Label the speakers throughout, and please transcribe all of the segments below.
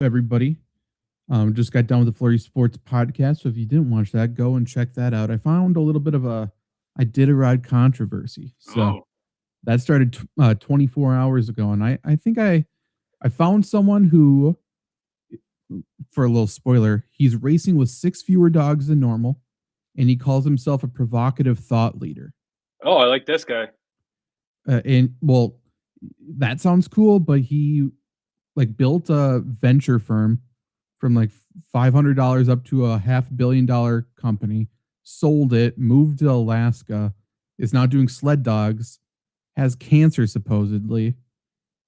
Speaker 1: everybody? Just got done with the Flurry Sports podcast. So if you didn't watch that, go and check that out. I found a little bit of a Iditarod controversy. So
Speaker 2: Oh,
Speaker 1: that started 24 hours ago, and I think I found someone who, for a little spoiler, he's racing with six fewer dogs than normal, and he calls himself a provocative thought leader.
Speaker 2: oh, I like this guy.
Speaker 1: And well, that sounds cool, but he like built a venture firm from like $500 up to a $500 million company, sold it, moved to Alaska, is now doing sled dogs, has cancer supposedly,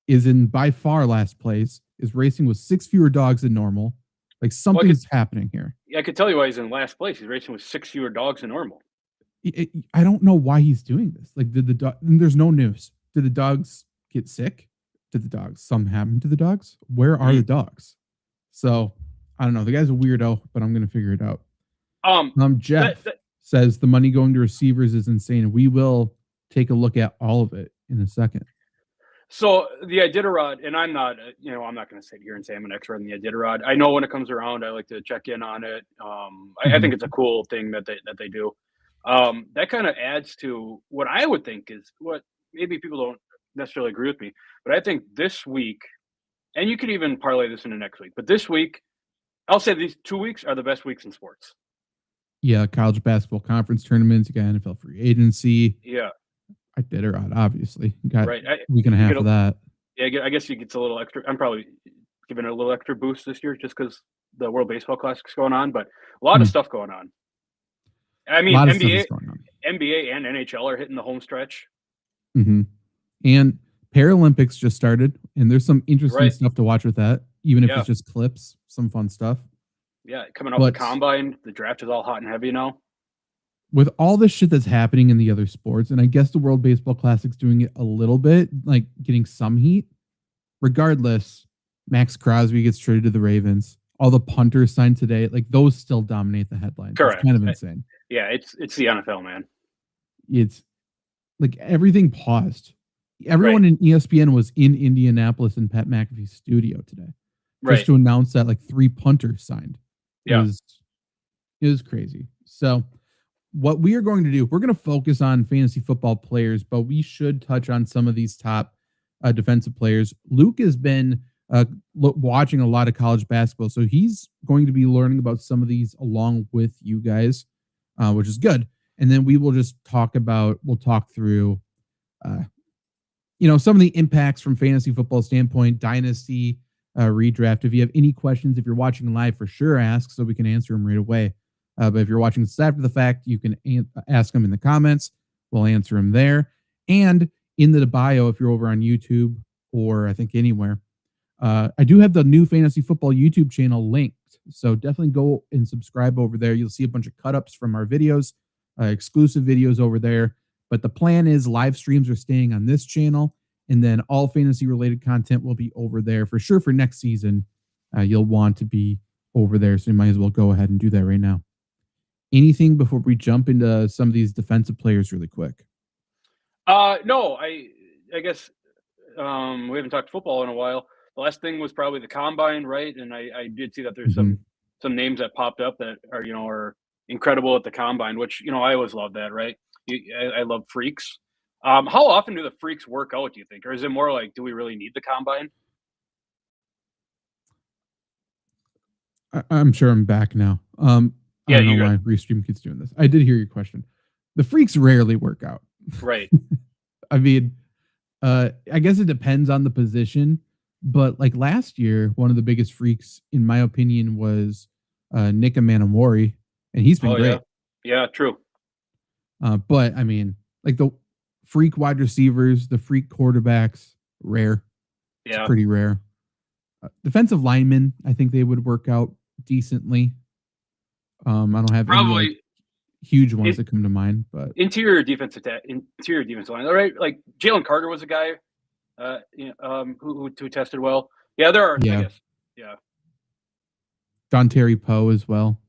Speaker 1: is in by far last place, is racing with six fewer dogs than normal. Like
Speaker 2: Well,
Speaker 1: something's happening here.
Speaker 2: I could tell you why he's in last place. He's racing with six fewer dogs than normal.
Speaker 1: I don't know why he's doing this. Like, did the dog? There's no news. Did the dogs get sick? Did the dogs? Some happen to the dogs. Where are the dogs? So I don't know. The guy's a weirdo, but I'm gonna figure it out. Jeff says the money going to receivers is insane. We will take a look at all of it in a second.
Speaker 2: So the Iditarod, and I'm not, I'm not going to sit here and say I'm an expert on the Iditarod. I know when it comes around, I like to check in on it. I think it's a cool thing that they do. That kind of adds to what I would think is what maybe people don't necessarily agree with me, but I think this week, and you could even parlay this into next week, but this week, I'll say these 2 weeks are the best weeks in sports.
Speaker 1: Yeah, college basketball conference tournaments. You got NFL free agency.
Speaker 2: Yeah,
Speaker 1: Iditarod, obviously. You got
Speaker 2: right.
Speaker 1: a week and a half of that.
Speaker 2: Yeah, I guess you get a little extra. I'm probably giving it a little extra boost this year just because the World Baseball Classic's going on, but a lot of stuff going on. I mean, NBA and NHL are hitting the home stretch.
Speaker 1: Mm-hmm. And Paralympics just started, and there's some interesting stuff to watch with that, even if it's just clips, some fun stuff.
Speaker 2: Yeah, coming off the combine, the draft is all hot and heavy now.
Speaker 1: With all the shit that's happening in the other sports, and I guess the World Baseball Classic's doing it a little bit, like getting some heat. Regardless, Max Crosby gets traded to the Ravens. All the punters signed today, like those still dominate the headlines.
Speaker 2: Correct.
Speaker 1: It's kind of insane.
Speaker 2: Yeah, it's the NFL, man.
Speaker 1: It's like everything paused. Everyone in ESPN was in Indianapolis in Pat McAfee's studio today, just to announce that like 3 punters signed.
Speaker 2: Yeah,
Speaker 1: it was crazy. So what we are going to do, we're going to focus on fantasy football players, but we should touch on some of these top defensive players. Luke has been watching a lot of college basketball, so he's going to be learning about some of these along with you guys, which is good. And then we will just talk through, some of the impacts from fantasy football standpoint, dynasty, redraft. If you have any questions, if you're watching live, for sure ask so we can answer them right away. But if you're watching this after the fact, you can ask them in the comments. We'll answer them there. And in the bio, if you're over on YouTube or I think anywhere, I do have the new fantasy football YouTube channel linked. So definitely go and subscribe over there. You'll see a bunch of cut-ups from our videos, exclusive videos over there. But the plan is live streams are staying on this channel, and then all fantasy-related content will be over there for sure for next season. You'll want to be over there, so you might as well go ahead and do that right now. Anything before we jump into some of these defensive players really quick?
Speaker 2: No, I guess we haven't talked football in a while. The last thing was probably the combine, right? And I did see that there's some names that popped up that are incredible at the combine, which I always love that, right? I love freaks. How often do the freaks work out, do you think? Or is it more like, do we really need the combine?
Speaker 1: I'm sure I'm back now. I don't know why Restream keeps doing this. I did hear your question. The freaks rarely work out.
Speaker 2: Right.
Speaker 1: I mean, I guess it depends on the position, but like last year, one of the biggest freaks, in my opinion, was Nick Amanamori, and he's been great.
Speaker 2: Yeah, true.
Speaker 1: But I mean, like the freak wide receivers, the freak quarterbacks, rare. Yeah. It's pretty rare. Defensive linemen, I think they would work out decently. I don't have probably any huge ones that come to mind, but
Speaker 2: interior defensive line. All right, like Jalen Carter was a guy who tested well. Yeah, there are.
Speaker 1: Yeah.
Speaker 2: I guess. Yeah.
Speaker 1: Dontari Poe as well.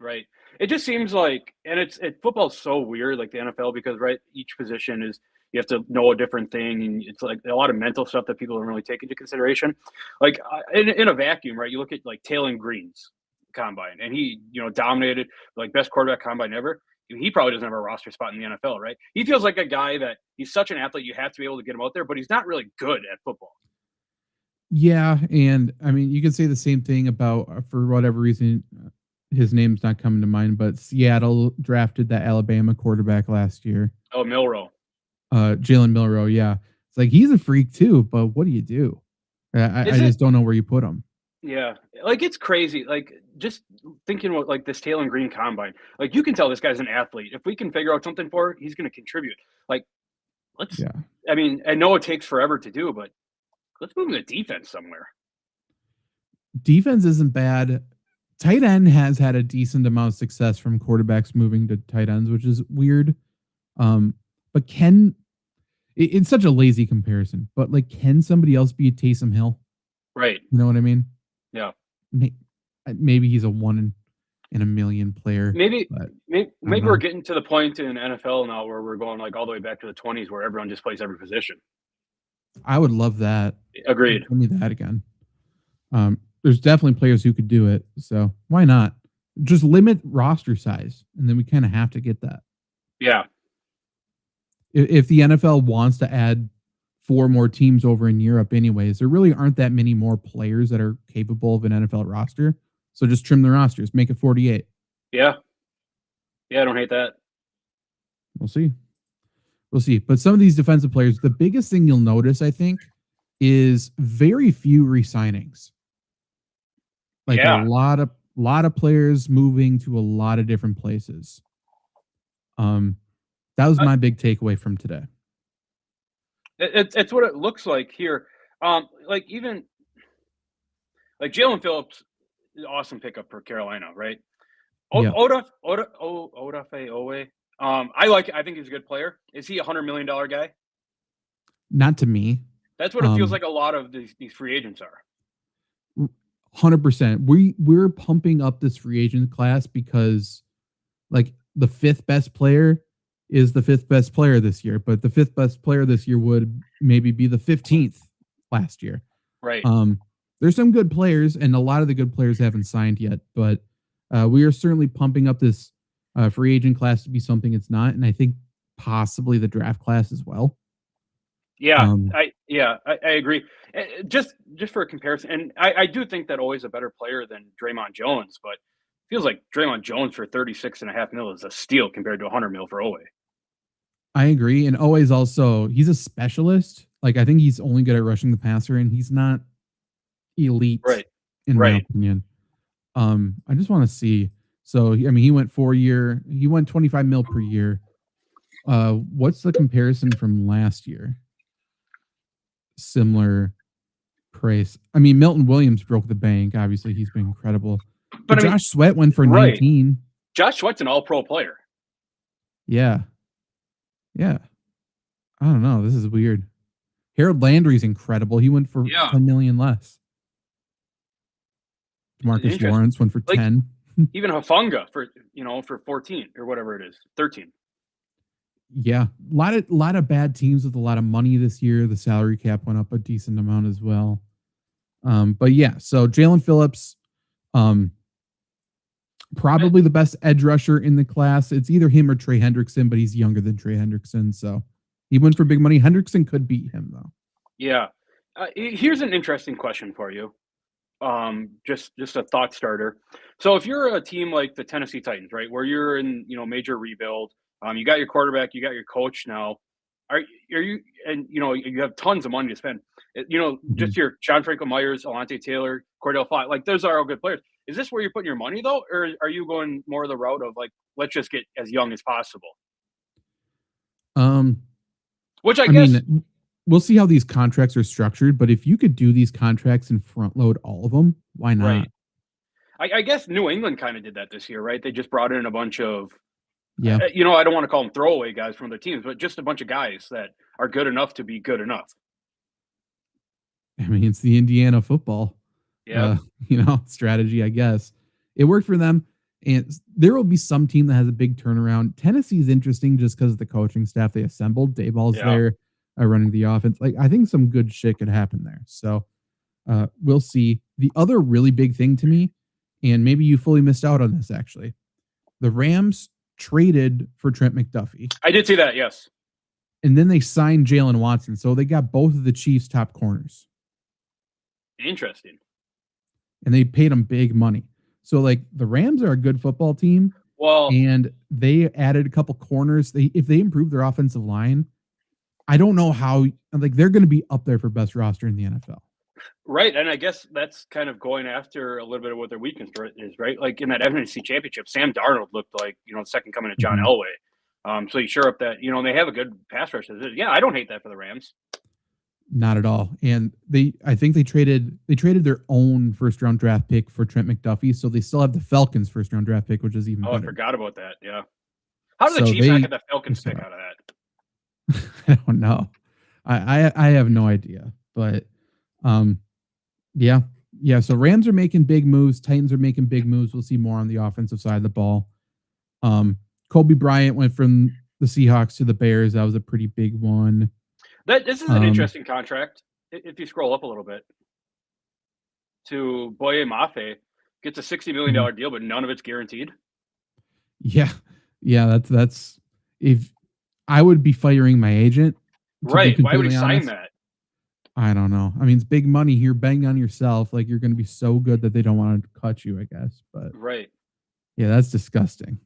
Speaker 2: Right. It just seems like, and football's so weird, like the NFL, because each position is You have to know a different thing, and it's like a lot of mental stuff that people don't really take into consideration. Like in a vacuum, right? You look at like Taylor Green's combine, and he dominated, like best quarterback combine ever. He probably doesn't have a roster spot in the NFL, right? He feels like a guy that he's such an athlete, you have to be able to get him out there, but he's not really good at football.
Speaker 1: Yeah, and I mean, you could say the same thing about for whatever reason, his name's not coming to mind, but Seattle drafted that Alabama quarterback last year,
Speaker 2: Oh, Milrow.
Speaker 1: Jalen Milrow. Yeah, it's like he's a freak too, but what do you do? I
Speaker 2: Is it?
Speaker 1: just don't know where you put him.
Speaker 2: Yeah, like it's crazy. Like just thinking about like this Taylor Green combine, like you can tell this guy's an athlete. If we can figure out something for it, he's going to contribute. Like let's.
Speaker 1: Yeah,
Speaker 2: I mean, I know it takes forever to do, but let's move him to defense somewhere.
Speaker 1: defense isn't bad. Tight end has had a decent amount of success from quarterbacks moving to tight ends, which is weird. But it's such a lazy comparison, but like, can somebody else be Taysom Hill?
Speaker 2: Right.
Speaker 1: You know what I mean?
Speaker 2: Yeah.
Speaker 1: Maybe he's a one in a million player.
Speaker 2: Maybe
Speaker 1: but
Speaker 2: maybe we're getting to the point in NFL now where we're going like all the way back to the 20s where everyone just plays every position.
Speaker 1: I would love that.
Speaker 2: Agreed.
Speaker 1: Give me that again. There's definitely players who could do it, so why not? Just limit roster size, and then we kind of have to get that.
Speaker 2: Yeah.
Speaker 1: If the NFL wants to add 4 more teams over in Europe anyways, there really aren't that many more players that are capable of an NFL roster. So just trim the rosters, make it 48.
Speaker 2: Yeah. Yeah, I don't hate that.
Speaker 1: We'll see. We'll see. But some of these defensive players, the biggest thing you'll notice, I think, is very few re-signings. Like
Speaker 2: Yeah.
Speaker 1: a lot of players moving to a lot of different places. That was my big takeaway from today.
Speaker 2: It's what it looks like here. Like even like Jalen Phillips, awesome pickup for Carolina, right?
Speaker 1: Yeah.
Speaker 2: Odafe Owe. I think he's a good player. Is he $100 million guy?
Speaker 1: Not to me.
Speaker 2: That's what it feels like a lot of these free agents are.
Speaker 1: 100%. We're pumping up this free agent class because like the 5th best player is the 5th best player this year, but the 5th best player this year would maybe be the 15th last year.
Speaker 2: Right.
Speaker 1: There's some good players, and a lot of the good players haven't signed yet, but we are certainly pumping up this free agent class to be something it's not, and I think possibly the draft class as well.
Speaker 2: Yeah, I agree. Just for a comparison, and I do think that always a better player than Draymond Jones, but feels like Draymond Jones for $36.5 million is a steal compared to $100 million for Owe.
Speaker 1: I agree, and Owe's also he's a specialist. Like I think he's only good at rushing the passer, and he's not elite,
Speaker 2: right?
Speaker 1: In my opinion. I just want to see. So I mean, he went 4-year. He went 25 mil per year. What's the comparison from last year? Similar price. I mean, Milton Williams broke the bank. Obviously, he's been incredible. But Josh Sweat went for 19.
Speaker 2: Josh Sweat's an all-pro player.
Speaker 1: Yeah. Yeah. I don't know. This is weird. Harold Landry's incredible. He went for 10 million less. Marcus Lawrence went for 10.
Speaker 2: Even Hufanga for 14 or whatever it is, 13.
Speaker 1: Yeah, a lot of bad teams with a lot of money this year. The salary cap went up a decent amount as well. But yeah, so Jalen Phillips, probably the best edge rusher in the class. It's either him or Trey Hendrickson, but he's younger than Trey Hendrickson, so he went for big money. Hendrickson could beat him though.
Speaker 2: Yeah, here's an interesting question for you. Just a thought starter. So if you're a team like the Tennessee Titans, right, where you're in major rebuild. You got your quarterback, you got your coach now. Are you and you have tons of money to spend. Just your John Franco Myers, Alontae Taylor, Cordell Flott, like those are all good players. Is this where you're putting your money though, or are you going more the route of like let's just get as young as possible? Which I guess
Speaker 1: mean, we'll see how these contracts are structured, but if you could do these contracts and front load all of them, why not?
Speaker 2: Right. I guess New England kind of did that this year, right? They just brought in a bunch of
Speaker 1: I
Speaker 2: don't want to call them throwaway guys from their teams, but just a bunch of guys that are good enough to be good enough.
Speaker 1: I mean, it's the Indiana football, strategy, I guess. It worked for them. And there will be some team that has a big turnaround. Tennessee is interesting just because of the coaching staff they assembled. Dayball's
Speaker 2: Yeah.
Speaker 1: there running the offense. Like, I think some good shit could happen there. So we'll see. The other really big thing to me, and maybe you fully missed out on this actually, the Rams traded for Trent McDuffie.
Speaker 2: I did see that, yes.
Speaker 1: And then they signed Jalen Watson. So they got both of the Chiefs' top corners.
Speaker 2: Interesting.
Speaker 1: And they paid them big money. So, like, the Rams are a good football team.
Speaker 2: Well,
Speaker 1: and they added a couple corners. If they improve their offensive line, I don't know how, like, they're going to be up there for best roster in the NFL.
Speaker 2: Right, and I guess that's kind of going after a little bit of what their weakness is, right? Like in that NFC Championship, Sam Darnold looked like, the second coming of John Elway. So you sure up that, they have a good pass rush. Yeah, I don't hate that for the Rams.
Speaker 1: Not at all. And I think they traded their own first round draft pick for Trent McDuffie. So they still have the Falcons first round draft pick, which is even better.
Speaker 2: I forgot about that. Yeah. How did the Chiefs not get the Falcons pick out of that?
Speaker 1: I don't know. I have no idea. But yeah. So Rams are making big moves. Titans are making big moves. We'll see more on the offensive side of the ball. Kobe Bryant went from the Seahawks to the Bears. That was a pretty big one.
Speaker 2: This is an interesting contract. If you scroll up a little bit, to Boye Mafe, gets a $60 million deal, but none of it's guaranteed.
Speaker 1: Yeah. That's if I would be firing my agent.
Speaker 2: Right. Why would he sign that?
Speaker 1: I don't know. I mean, it's big money. You're betting on yourself. Like, you're going to be so good that they don't want to cut you, I guess. But
Speaker 2: right.
Speaker 1: Yeah, that's disgusting.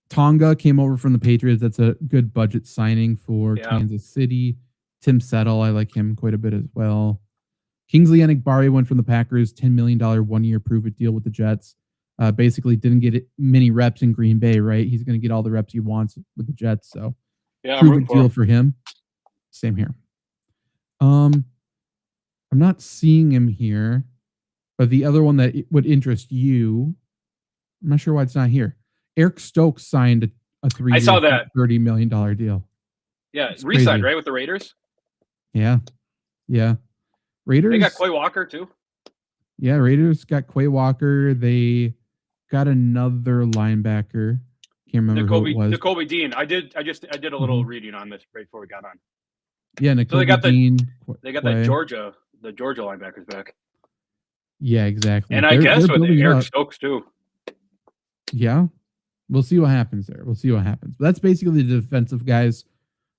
Speaker 1: Tonga came over from the Patriots. That's a good budget signing for Kansas City. Tim Settle, I like him quite a bit as well. Kingsley Enagbare went from the Packers, $10 million 1-year prove-it deal with the Jets. Basically didn't get many reps in Green Bay, right? He's going to get all the reps he wants with the Jets. So prove-it deal for him. Same here. I'm not seeing him here, but the other one that would interest you, I'm not sure why it's not here. Eric Stokes signed a 3-year,
Speaker 2: I saw that
Speaker 1: $30 million deal.
Speaker 2: Yeah, re-signed, right, with the Raiders?
Speaker 1: Yeah. Raiders.
Speaker 2: They got Quay Walker too.
Speaker 1: Yeah, Raiders got Quay Walker. They got another linebacker. Can't remember who it was.
Speaker 2: Nakobe Dean. I did a little reading on this right before we got on.
Speaker 1: Yeah, Nakobe Dean.
Speaker 2: They got the Georgia linebackers back.
Speaker 1: Yeah, exactly.
Speaker 2: And I guess with Eric Stokes too.
Speaker 1: Yeah. We'll see what happens there. But that's basically the defensive guys.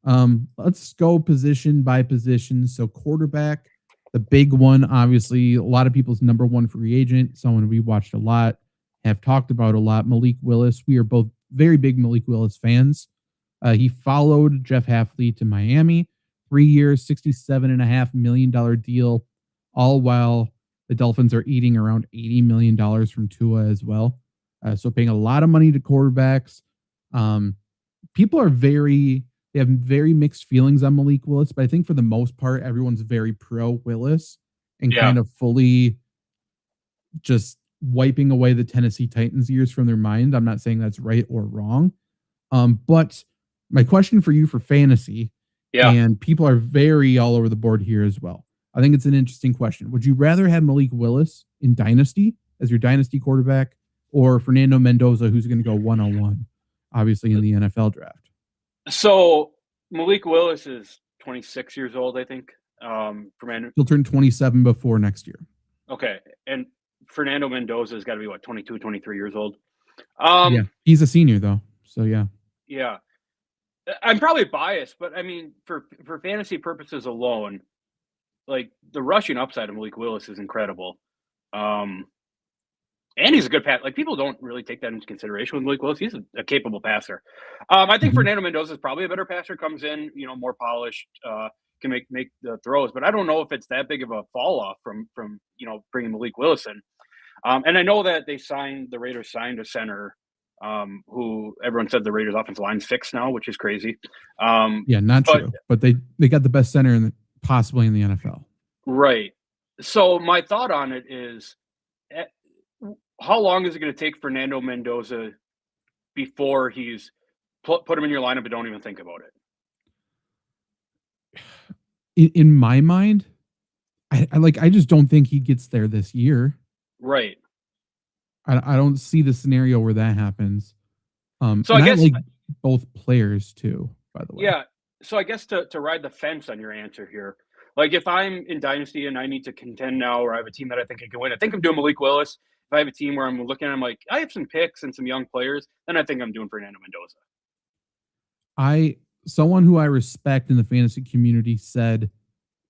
Speaker 1: Let's go position by position. So quarterback, the big one, obviously, a lot of people's number one free agent, someone we watched a lot, have talked about a lot, Malik Willis. We are both very big Malik Willis fans. He followed Jeff Hafley to Miami, 3 years, $67.5 million deal, all while the Dolphins are eating around $80 million from Tua as well. So paying a lot of money to quarterbacks. People are they have very mixed feelings on Malik Willis, but I think for the most part, everyone's very pro Willis and kind of fully just wiping away the Tennessee Titans years from their mind. I'm not saying that's right or wrong. But my question for you for fantasy, and people are very all over the board here as well. I think it's an interesting question. Would you rather have Malik Willis in Dynasty as your Dynasty quarterback, or Fernando Mendoza, who's going to go 1-on-1, obviously, in the NFL draft?
Speaker 2: So Malik Willis is 26 years old, I think.
Speaker 1: He'll turn 27 before next year.
Speaker 2: Okay. And Fernando Mendoza has got to be, 22, 23 years old?
Speaker 1: Yeah, he's a senior, though. So, yeah.
Speaker 2: Yeah. I'm probably biased, but, I mean, for fantasy purposes alone, like, the rushing upside of Malik Willis is incredible. And he's a good passer. Like, people don't really take that into consideration with Malik Willis. He's a capable passer. I think Fernando Mendoza is probably a better passer. Comes in, more polished, can make the throws. But I don't know if it's that big of a fall off from bringing Malik Willis in. And I know that the Raiders signed a center who everyone said the Raiders' offensive line's fixed now, which is crazy.
Speaker 1: Not true. But they got the best center possibly in the NFL.
Speaker 2: Right. So my thought on it is, how long is it going to take Fernando Mendoza before he's put him in your lineup and don't even think about
Speaker 1: it? In my mind, I just don't think he gets there this year.
Speaker 2: Right.
Speaker 1: I don't see the scenario where that happens.
Speaker 2: So I
Speaker 1: And I
Speaker 2: guess
Speaker 1: like both players too, by the way.
Speaker 2: yeah. So I guess to ride the fence on your answer here, like if I'm in Dynasty and I need to contend now, or I have a team that I think I can win, I think I'm doing Malik Willis. If I have a team where I'm looking, I'm like, I have some picks and some young players, then I think I'm doing Fernando Mendoza.
Speaker 1: Someone who I respect in the fantasy community said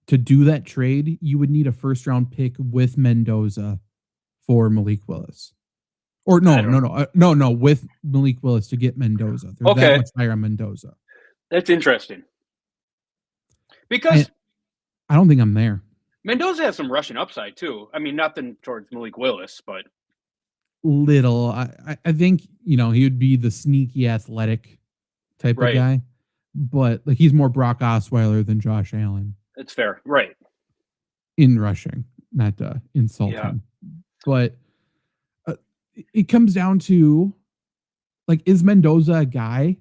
Speaker 1: to do that trade, you would need a first round pick with Mendoza for Malik Willis. Or
Speaker 2: I don't know.
Speaker 1: no, with Malik Willis to get Mendoza. They're that
Speaker 2: Okay,
Speaker 1: much higher on Mendoza.
Speaker 2: that's interesting
Speaker 1: And
Speaker 2: because
Speaker 1: I don't think I'm there.
Speaker 2: Mendoza has some rushing upside too. I mean, nothing towards Malik Willis, but
Speaker 1: Little. I think, he would be the sneaky athletic type of
Speaker 2: right,
Speaker 1: guy. But like he's more Brock Osweiler than Josh Allen
Speaker 2: it's fair. Right.
Speaker 1: in rushing, not to insult
Speaker 2: Yeah.
Speaker 1: him. But it comes down to like, is Mendoza a guy?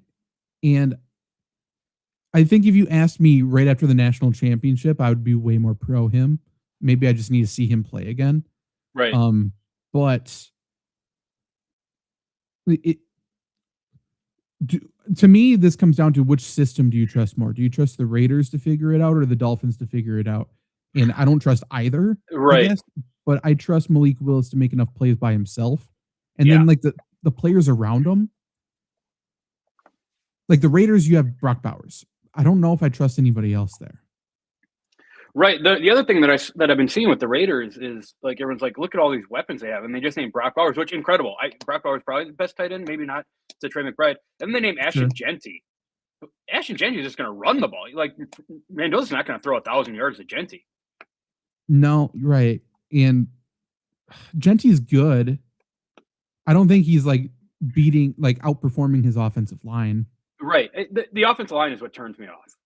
Speaker 1: And I think if you asked me right after the national championship, I would be way more pro him. Maybe I just need to see him play again.
Speaker 2: Right.
Speaker 1: But it to me, this comes down to which system do you trust more? Do you trust the Raiders to figure it out or the Dolphins to figure it out? And I don't trust either, I
Speaker 2: Right.
Speaker 1: guess, but I trust Malik Willis to make enough plays by himself. And
Speaker 2: Yeah.
Speaker 1: then like the players around him, like the Raiders, you have Brock Bowers. I don't know if I trust anybody else there.
Speaker 2: Right. The other thing that I've been seeing with the Raiders is like everyone's like, look at all these weapons they have, and they just named Brock Bowers, which incredible. Brock Bowers probably the best tight end, maybe not to Trey McBride. And then they named
Speaker 1: Sure.
Speaker 2: Ashton Genty. Ashton Genty is just going to run the ball. Like Mendoza's not going to throw 1,000 yards to Genty.
Speaker 1: No, right. And Genty's good. I don't think he's like outperforming his offensive line.
Speaker 2: Right. The offensive line is what turns me off.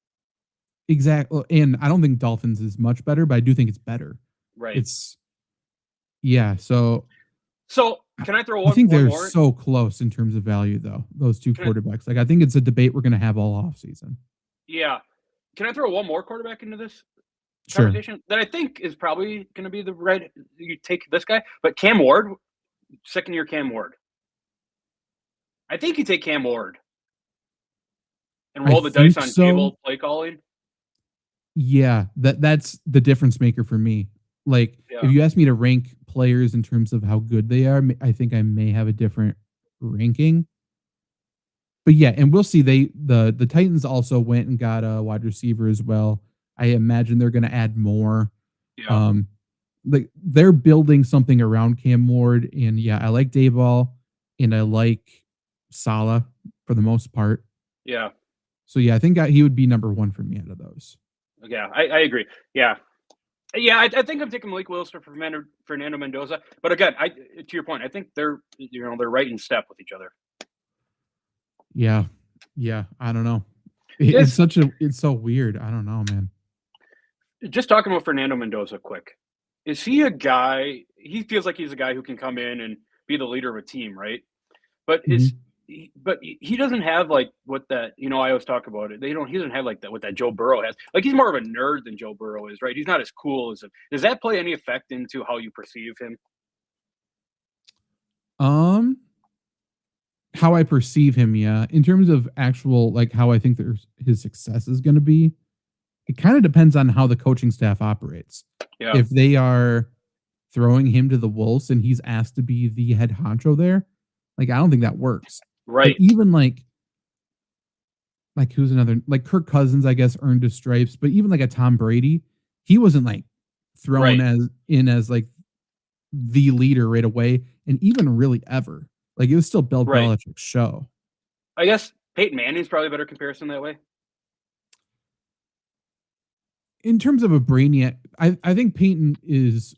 Speaker 1: Exactly. And I don't think Dolphins is much better, but I do think it's better.
Speaker 2: Right.
Speaker 1: So
Speaker 2: can I throw one?
Speaker 1: I think
Speaker 2: one
Speaker 1: they're
Speaker 2: more?
Speaker 1: so close in terms of value, though. Those two quarterbacks. Like I think it's a debate we're going to have all offseason.
Speaker 2: Yeah. Can I throw one more quarterback into this
Speaker 1: Sure.
Speaker 2: conversation that I think is probably going to be the right? You take this guy, but Cam Ward, second year Cam Ward. I think you take Cam Ward and roll the dice on table play calling.
Speaker 1: Yeah, that's the difference maker for me. Like if you ask me to rank players in terms of how good they are, I think I may have a different ranking. But yeah, and we'll see. The Titans also went and got a wide receiver as well. I imagine they're going to add more.
Speaker 2: Yeah.
Speaker 1: Like they're building something around Cam Ward, and yeah, I like Dayball, and I like Saleh for the most part.
Speaker 2: Yeah.
Speaker 1: So yeah, I think he would be number one for me out of those.
Speaker 2: Yeah, I agree. Yeah. Yeah, I think I'm taking Malik Willis for Fernando Mendoza. But again, to your point, I think they're right in step with each other.
Speaker 1: Yeah. I don't know. It's so weird. I don't know, man.
Speaker 2: Just talking about Fernando Mendoza quick. Is he a guy? He feels like he's a guy who can come in and be the leader of a team, right? But he doesn't have like what that, I always talk about it. He doesn't have like that, what that Joe Burrow has. Like he's more of a nerd than Joe Burrow is, right? He's not as cool as him. Does that play any effect into how you perceive him?
Speaker 1: How I perceive him, yeah. In terms of actual, like how I think his success is going to be, it kind of depends on how the coaching staff operates.
Speaker 2: Yeah.
Speaker 1: If they are throwing him to the wolves and he's asked to be the head honcho there, like I don't think that works.
Speaker 2: Right.
Speaker 1: But even like who's another, like Kirk Cousins, I guess, earned his stripes, but even like a Tom Brady, he wasn't like thrown as like the leader right away, and even really ever. Like it was still Bill Belichick's show.
Speaker 2: I guess Peyton Manning's probably a better comparison that way.
Speaker 1: In terms of a brainiac, I think Peyton's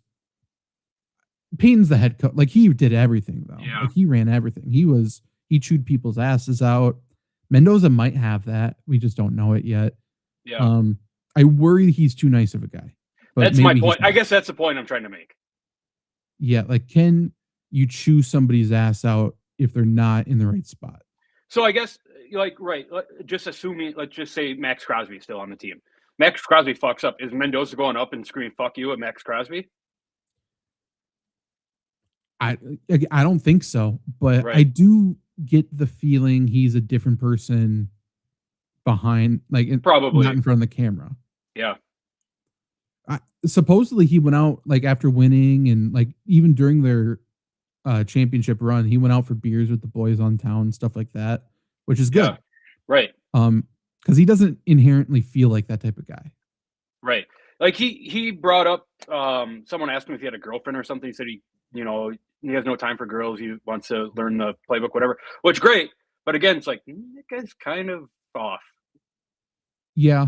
Speaker 1: the head coach. Like he did everything though.
Speaker 2: Yeah.
Speaker 1: Like he ran everything. He chewed people's asses out. Mendoza might have that. We just don't know it yet.
Speaker 2: Yeah.
Speaker 1: I worry he's too nice of a guy. But
Speaker 2: that's my point. I guess that's the point I'm trying to make.
Speaker 1: Yeah, like can you chew somebody's ass out if they're not in the right spot?
Speaker 2: So I guess just assuming, let's just say Max Crosby is still on the team. Max Crosby fucks up. Is Mendoza going up and screaming "fuck you" at Max Crosby?
Speaker 1: I I don't think so, but I
Speaker 2: Right.
Speaker 1: do get the feeling he's a different person behind, like, not
Speaker 2: Probably.
Speaker 1: in front of the camera.
Speaker 2: Yeah.
Speaker 1: Supposedly he went out like after winning and like even during their championship run, he went out for beers with the boys on town and stuff like that, which is
Speaker 2: Yeah.
Speaker 1: good.
Speaker 2: Right.
Speaker 1: Because he doesn't inherently feel like that type of guy.
Speaker 2: Right. Like he brought up someone asked him if he had a girlfriend or something. He said he has no time for girls. He wants to learn the playbook, whatever. Which great. But again, it's like that guy's kind of off.
Speaker 1: Yeah,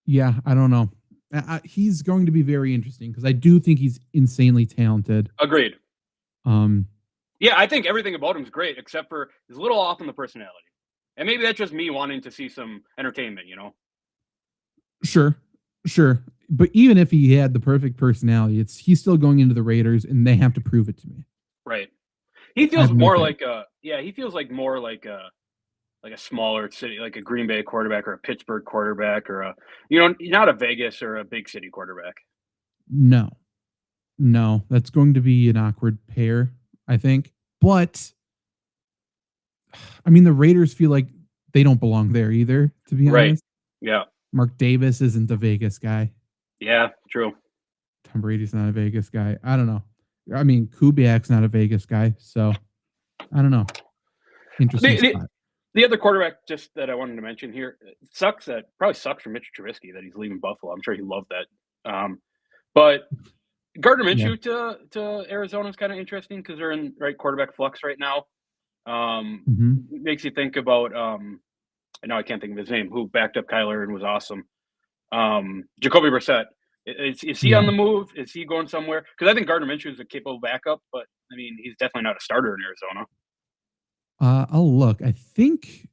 Speaker 1: yeah, I don't know. He's going to be very interesting because I do think he's insanely talented.
Speaker 2: Agreed.
Speaker 1: Um,
Speaker 2: Yeah, I think everything about him is great, except for he's a little off in the personality. And maybe that's just me wanting to see some entertainment, you know?
Speaker 1: sure, sure, but even if he had the perfect personality, he's still going into the Raiders, and they have to prove it to me.
Speaker 2: Right. He
Speaker 1: I
Speaker 2: feels
Speaker 1: have no
Speaker 2: more
Speaker 1: faith.
Speaker 2: like he feels like a smaller city, like a Green Bay quarterback or a Pittsburgh quarterback or not a Vegas or a big city quarterback.
Speaker 1: No, no, that's going to be an awkward pair, I think. But I mean, the Raiders feel like they don't belong there either, to be
Speaker 2: Right.
Speaker 1: honest.
Speaker 2: Yeah.
Speaker 1: Mark Davis isn't a Vegas guy.
Speaker 2: Yeah, true.
Speaker 1: Tom Brady's not a Vegas guy. I don't know. I mean, Kubiak's not a Vegas guy, so I don't know. Interesting
Speaker 2: The, the,
Speaker 1: spot.
Speaker 2: the other quarterback just that I wanted to mention here probably sucks for Mitch Trubisky that he's leaving Buffalo. I'm sure he loved that. But Gardner
Speaker 1: Yeah.
Speaker 2: Minshew to Arizona is kind of interesting because they're in right quarterback flux right now.
Speaker 1: Hmm.
Speaker 2: Makes you think about and now I can't think of his name, who backed up Kyler and was awesome. Jacoby Brissett. Is he on
Speaker 1: Yeah.
Speaker 2: the move? Is he going somewhere? Because I think Gardner Minshew is a capable backup, but I mean, he's definitely not a starter in Arizona.
Speaker 1: I'll look. I think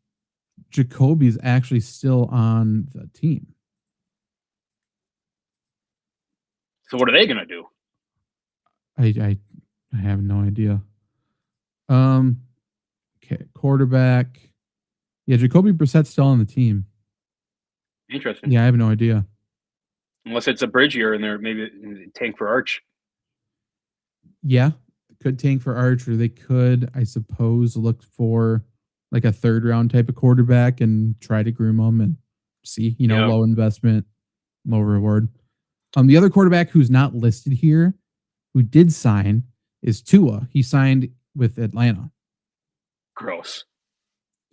Speaker 1: Jacoby's actually still on the team.
Speaker 2: So what are they going to do?
Speaker 1: I have no idea. Um. Okay. Quarterback. Yeah, Jacoby Brissett's still on the team.
Speaker 2: Interesting.
Speaker 1: Yeah, I have no idea.
Speaker 2: Unless it's a bridge year and they're maybe tank for Arch.
Speaker 1: Yeah, could tank for Archer. They could, I suppose, look for like a third round type of quarterback and try to groom them and see,
Speaker 2: Yeah.
Speaker 1: low investment, low reward. The other quarterback who's not listed here, who did sign, is Tua. He signed with Atlanta.
Speaker 2: Gross.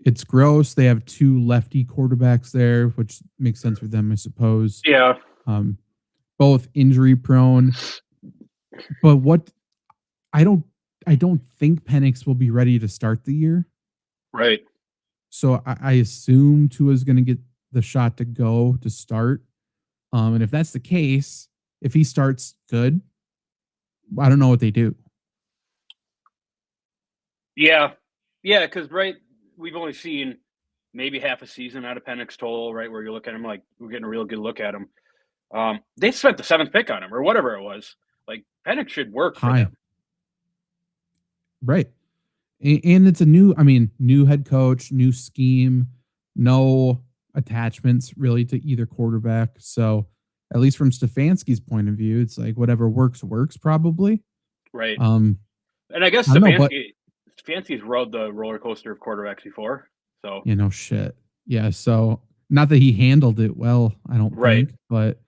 Speaker 1: It's gross. They have two lefty quarterbacks there, which makes sense for them, I suppose.
Speaker 2: Yeah.
Speaker 1: Um, both injury prone. But what I don't I don't think Penix will be ready to start the year.
Speaker 2: Right.
Speaker 1: So I assume Tua's going to get the shot to go to start. And if that's the case, if he starts good, I don't know what they do.
Speaker 2: Yeah. Yeah. Because, right, we've only seen maybe half a season out of Penix total, right? Where you look at him like we're getting a real good look at him. They spent the 7th pick on him or whatever it was. Like, Penix should work for
Speaker 1: High.
Speaker 2: them.
Speaker 1: Right. And it's new head coach, new scheme, no attachments really to either quarterback. So at least from Stefanski's point of view, it's like whatever works probably.
Speaker 2: Right.
Speaker 1: Um,
Speaker 2: And I guess
Speaker 1: I don't know, but
Speaker 2: Stefanski's rode the roller coaster of quarterbacks before. So,
Speaker 1: shit. Yeah. So not that he handled it well, I don't
Speaker 2: right.
Speaker 1: think, but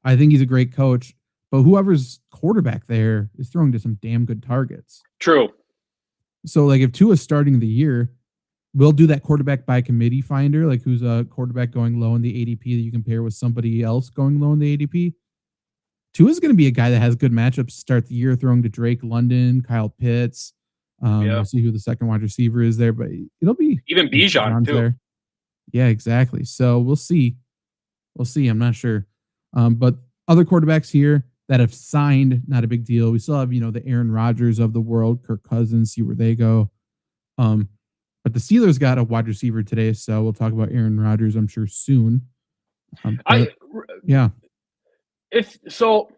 Speaker 1: I think he's a great coach. But whoever's quarterback there is throwing to some damn good targets.
Speaker 2: True.
Speaker 1: So like if Tua's starting the year, we'll do that quarterback by committee finder, like who's a quarterback going low in the ADP that you compare with somebody else going low in the ADP. Tua's going to be a guy that has good matchups to start the year, throwing to Drake London, Kyle Pitts.
Speaker 2: Yeah.
Speaker 1: We'll see who the second wide receiver is there, but it'll be
Speaker 2: Even Bijan too.
Speaker 1: there. Yeah, exactly. So we'll see. We'll see. I'm not sure. But other quarterbacks here that have signed, not a big deal. We still have, the Aaron Rodgers of the world, Kirk Cousins, see where they go. But the Steelers got a wide receiver today, so we'll talk about Aaron Rodgers, I'm sure, soon. Yeah.
Speaker 2: If so,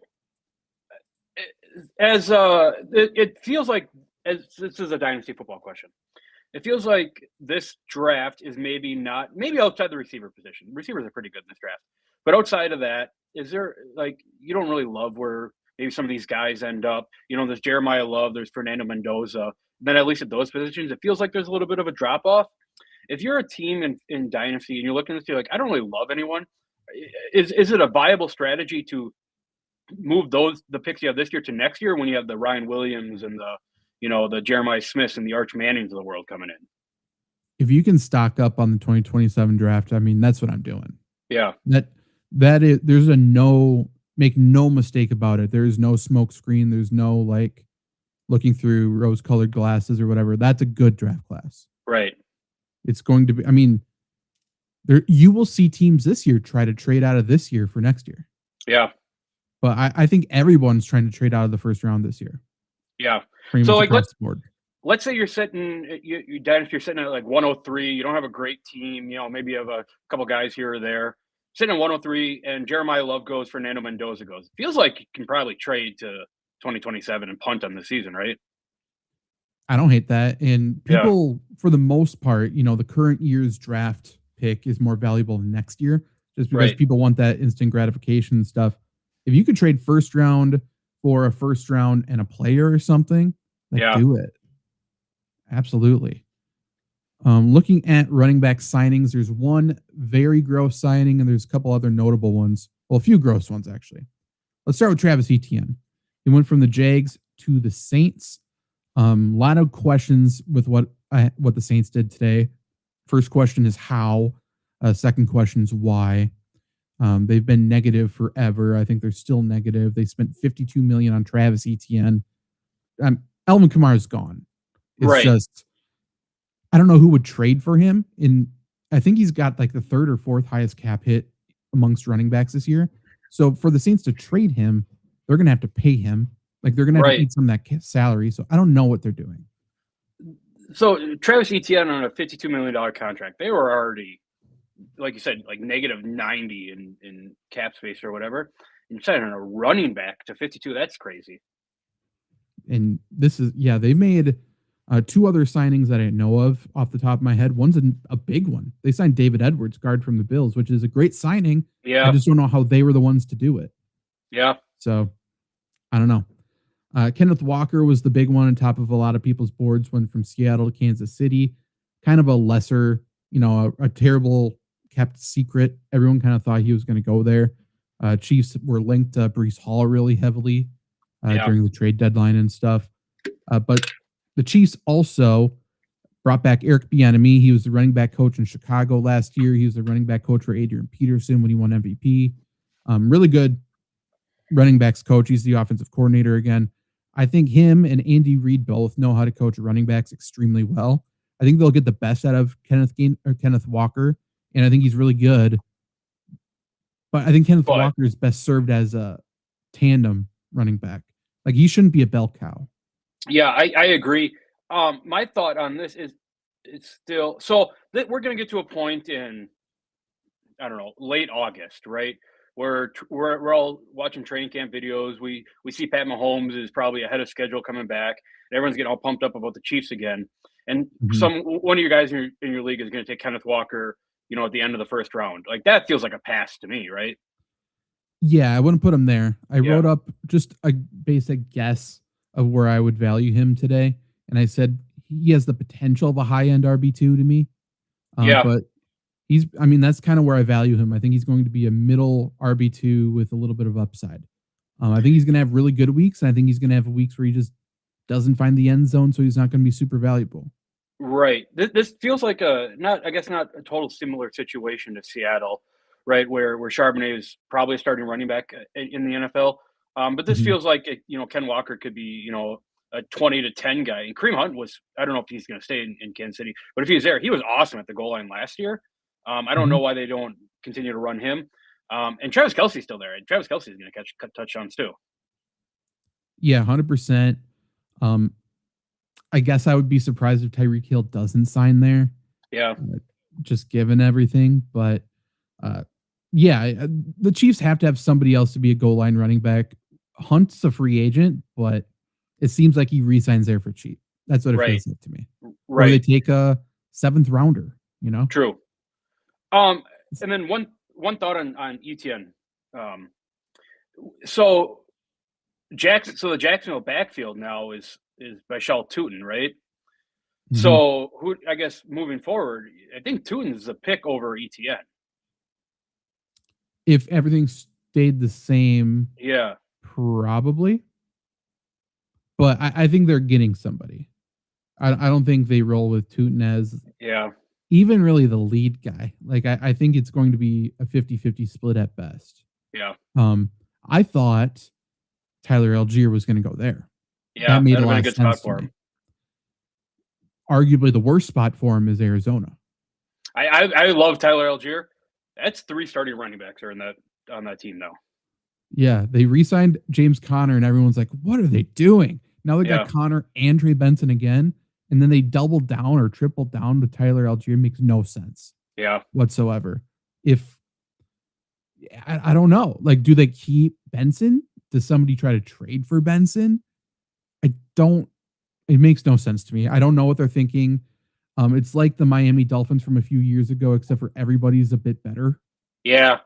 Speaker 2: as it feels like as this is a dynasty football question. It feels like this draft is maybe outside the receiver position. Receivers are pretty good in this draft, but outside of that, is there like you don't really love where maybe some of these guys end up. There's Jeremiah Love, there's Fernando Mendoza. Then at least at those positions, it feels like there's a little bit of a drop off. If you're a team in Dynasty and you're looking at this, you're like, I don't really love anyone. Is it a viable strategy to move the picks you have this year to next year when you have the Ryan Williams and the Jeremiah Smiths and the Arch Mannings of the world coming in?
Speaker 1: If you can stock up on the 2027 draft, I mean, that's what I'm doing.
Speaker 2: Yeah.
Speaker 1: That is, make no mistake about it. There's no smoke screen. There's no like looking through rose colored glasses or whatever. That's a good draft class.
Speaker 2: Right.
Speaker 1: It's going to be, I mean, you will see teams this year try to trade out of this year for next year.
Speaker 2: Yeah.
Speaker 1: But I think everyone's trying to trade out of the first round this year.
Speaker 2: Yeah.
Speaker 1: So like
Speaker 2: let's say you're sitting, you're sitting at like 103. You don't have a great team. Maybe you have a couple guys here or there. Sitting at 103, and Jeremiah Love goes, Fernando Mendoza goes. Feels like you can probably trade to 2027 and punt on the season, right?
Speaker 1: I don't hate that. And people, for the most part, the current year's draft pick is more valuable than next year, just because people want that instant gratification and stuff. If you could trade first round for a first round and a player or something, do it. Absolutely. Looking at running back signings, there's one very gross signing and there's a couple other notable ones. Well, a few gross ones, actually. Let's start with Travis Etienne. He went from the Jags to the Saints. A lot of questions with what the Saints did today. First question is how. Second question is why. They've been negative forever. I think they're still negative. They spent $52 million on Travis Etienne. Alvin Kamara's gone. It's just, I don't know who would trade for him. I think he's got like the third or fourth highest cap hit amongst running backs this year. So for the Saints to trade him, they're going to have to pay him. Like they're going to have to eat some of that salary. So I don't know what they're doing.
Speaker 2: So Travis Etienne on a $52 million contract, they were already, like you said, like negative 90 in cap space or whatever. And you're signing a running back to 52. That's crazy.
Speaker 1: And this is, they made two other signings that I know of off the top of my head. One's a big one. They signed David Edwards, guard from the Bills, which is a great signing.
Speaker 2: Yeah.
Speaker 1: I just don't know how they were the ones to do it.
Speaker 2: Yeah.
Speaker 1: So I don't know. Kenneth Walker was the big one on top of a lot of people's boards. Went from Seattle to Kansas City. Kind of a lesser, a terrible kept secret. Everyone kind of thought he was going to go there. Chiefs were linked to Breece Hall really heavily during the trade deadline and stuff. But the Chiefs also brought back Eric Bieniemy. He was the running back coach in Chicago last year. He was the running back coach for Adrian Peterson when he won MVP. Really good running backs coach. He's the offensive coordinator again. I think him and Andy Reid both know how to coach running backs extremely well. I think they'll get the best out of Kenneth Walker, and I think he's really good. But I think Kenneth Walker is best served as a tandem running back. Like he shouldn't be a bell cow.
Speaker 2: Yeah, I agree. My thought on this is it's still so that we're going to get to a point in, I don't know, late August, right? Where we're all watching training camp videos. We see Pat Mahomes is probably ahead of schedule coming back. And everyone's getting all pumped up about the Chiefs again. And one of your guys in your league is going to take Kenneth Walker, at the end of the first round. Like that feels like a pass to me, right?
Speaker 1: Yeah, I wouldn't put him there. I wrote up just a basic guess of where I would value him today. And I said he has the potential of a high-end RB2 to me. But that's kind of where I value him. I think he's going to be a middle RB2 with a little bit of upside. I think he's going to have really good weeks, and I think he's going to have weeks where he just doesn't find the end zone, so he's not going to be super valuable.
Speaker 2: Right. This feels like not a total similar situation to Seattle, right? Where Charbonnet is probably a starting running back in the NFL. But this feels like, Ken Walker could be, a 20-10 guy. And Kareem Hunt was, I don't know if he's going to stay in Kansas City, but if he was there, he was awesome at the goal line last year. I don't know why they don't continue to run him. And Travis Kelce's still there. And Travis Kelce is going to cut touchdowns too.
Speaker 1: Yeah, 100%. I guess I would be surprised if Tyreek Hill doesn't sign there.
Speaker 2: Yeah.
Speaker 1: Just given everything. But the Chiefs have to have somebody else to be a goal line running back. Hunt's a free agent, but it seems like he re-signs there for cheap. That's what it feels like to me. Right. Or they take a 7th rounder,
Speaker 2: True. And then one thought on Etienne. So Jackson. So the Jacksonville backfield now is Michelle Tootin, right?
Speaker 1: Mhm.
Speaker 2: So who I guess moving forward, I think Tootin's a pick over ETN.
Speaker 1: If everything stayed the same,
Speaker 2: Yeah,
Speaker 1: probably. But I think they're getting somebody. I don't think they roll with Tootin as
Speaker 2: yeah,
Speaker 1: even really the lead guy. Like I think it's going to be a 50-50 split at best.
Speaker 2: yeah,
Speaker 1: Um, I thought Tyler Algier was going to go there. That
Speaker 2: yeah.
Speaker 1: made
Speaker 2: That'd
Speaker 1: a
Speaker 2: have been
Speaker 1: lot
Speaker 2: a
Speaker 1: of
Speaker 2: good spot
Speaker 1: sense to
Speaker 2: for
Speaker 1: me.
Speaker 2: him.
Speaker 1: Arguably, the worst spot for him is Arizona.
Speaker 2: I love Tyler Algier. That's 3 starting running backs are in that on that team now.
Speaker 1: Yeah, they re-signed James Conner, and everyone's like, "What are they doing?" Now they got
Speaker 2: Yeah,
Speaker 1: Conner and Trey Benson again, and then they doubled down or tripled down with Tyler Algier. Makes no sense
Speaker 2: yeah.
Speaker 1: whatsoever. If I don't know, like, do they keep Benson? Does somebody try to trade for Benson? I don't. It makes no sense to me. I don't know what they're thinking. It's like the Miami Dolphins from a few years ago, except for everybody's a bit better.
Speaker 2: Yeah,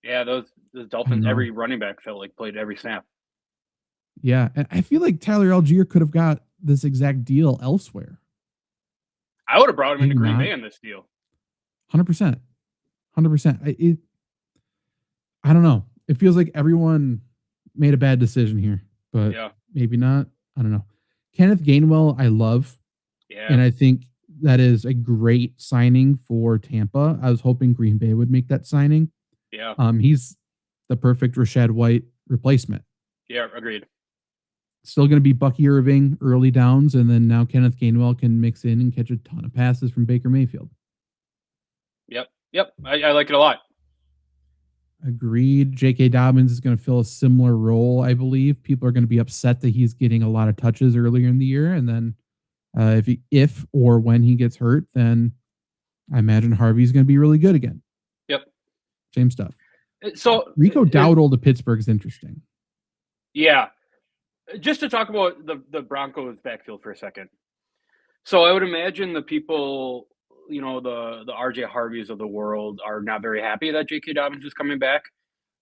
Speaker 2: yeah, those
Speaker 1: I don't
Speaker 2: Dolphins,
Speaker 1: know.
Speaker 2: every running back felt like played every snap.
Speaker 1: Yeah, and I feel like Tyler Algier could have got this exact deal elsewhere.
Speaker 2: I would have brought him into
Speaker 1: Maybe
Speaker 2: Green
Speaker 1: not.
Speaker 2: Bay in this deal.
Speaker 1: 100%. 100%. I don't know. It feels like everyone made a bad decision here, but
Speaker 2: Yeah,
Speaker 1: maybe not. I don't know. Kenneth Gainwell, I love,
Speaker 2: yeah,
Speaker 1: and I think that is a great signing for Tampa. I was hoping Green Bay would make that signing.
Speaker 2: yeah,
Speaker 1: He's the perfect Rashad White replacement.
Speaker 2: yeah. Agreed.
Speaker 1: Still going to be Bucky Irving early downs, and then now Kenneth Gainwell can mix in and catch a ton of passes from Baker Mayfield.
Speaker 2: Yep, yep. I like it a lot.
Speaker 1: Agreed. J.K. Dobbins is going to fill a similar role, I believe. People are going to be upset that he's getting a lot of touches earlier in the year, and then if or when he gets hurt, then I imagine Harvey's going to be really good again.
Speaker 2: Yep.
Speaker 1: Same stuff.
Speaker 2: So,
Speaker 1: Rico Dowdle to Pittsburgh is interesting.
Speaker 2: yeah, just to talk about the Broncos backfield for a second. So I would imagine the people, the RJ Harveys of the world are not very happy that J.K. Dobbins is coming back.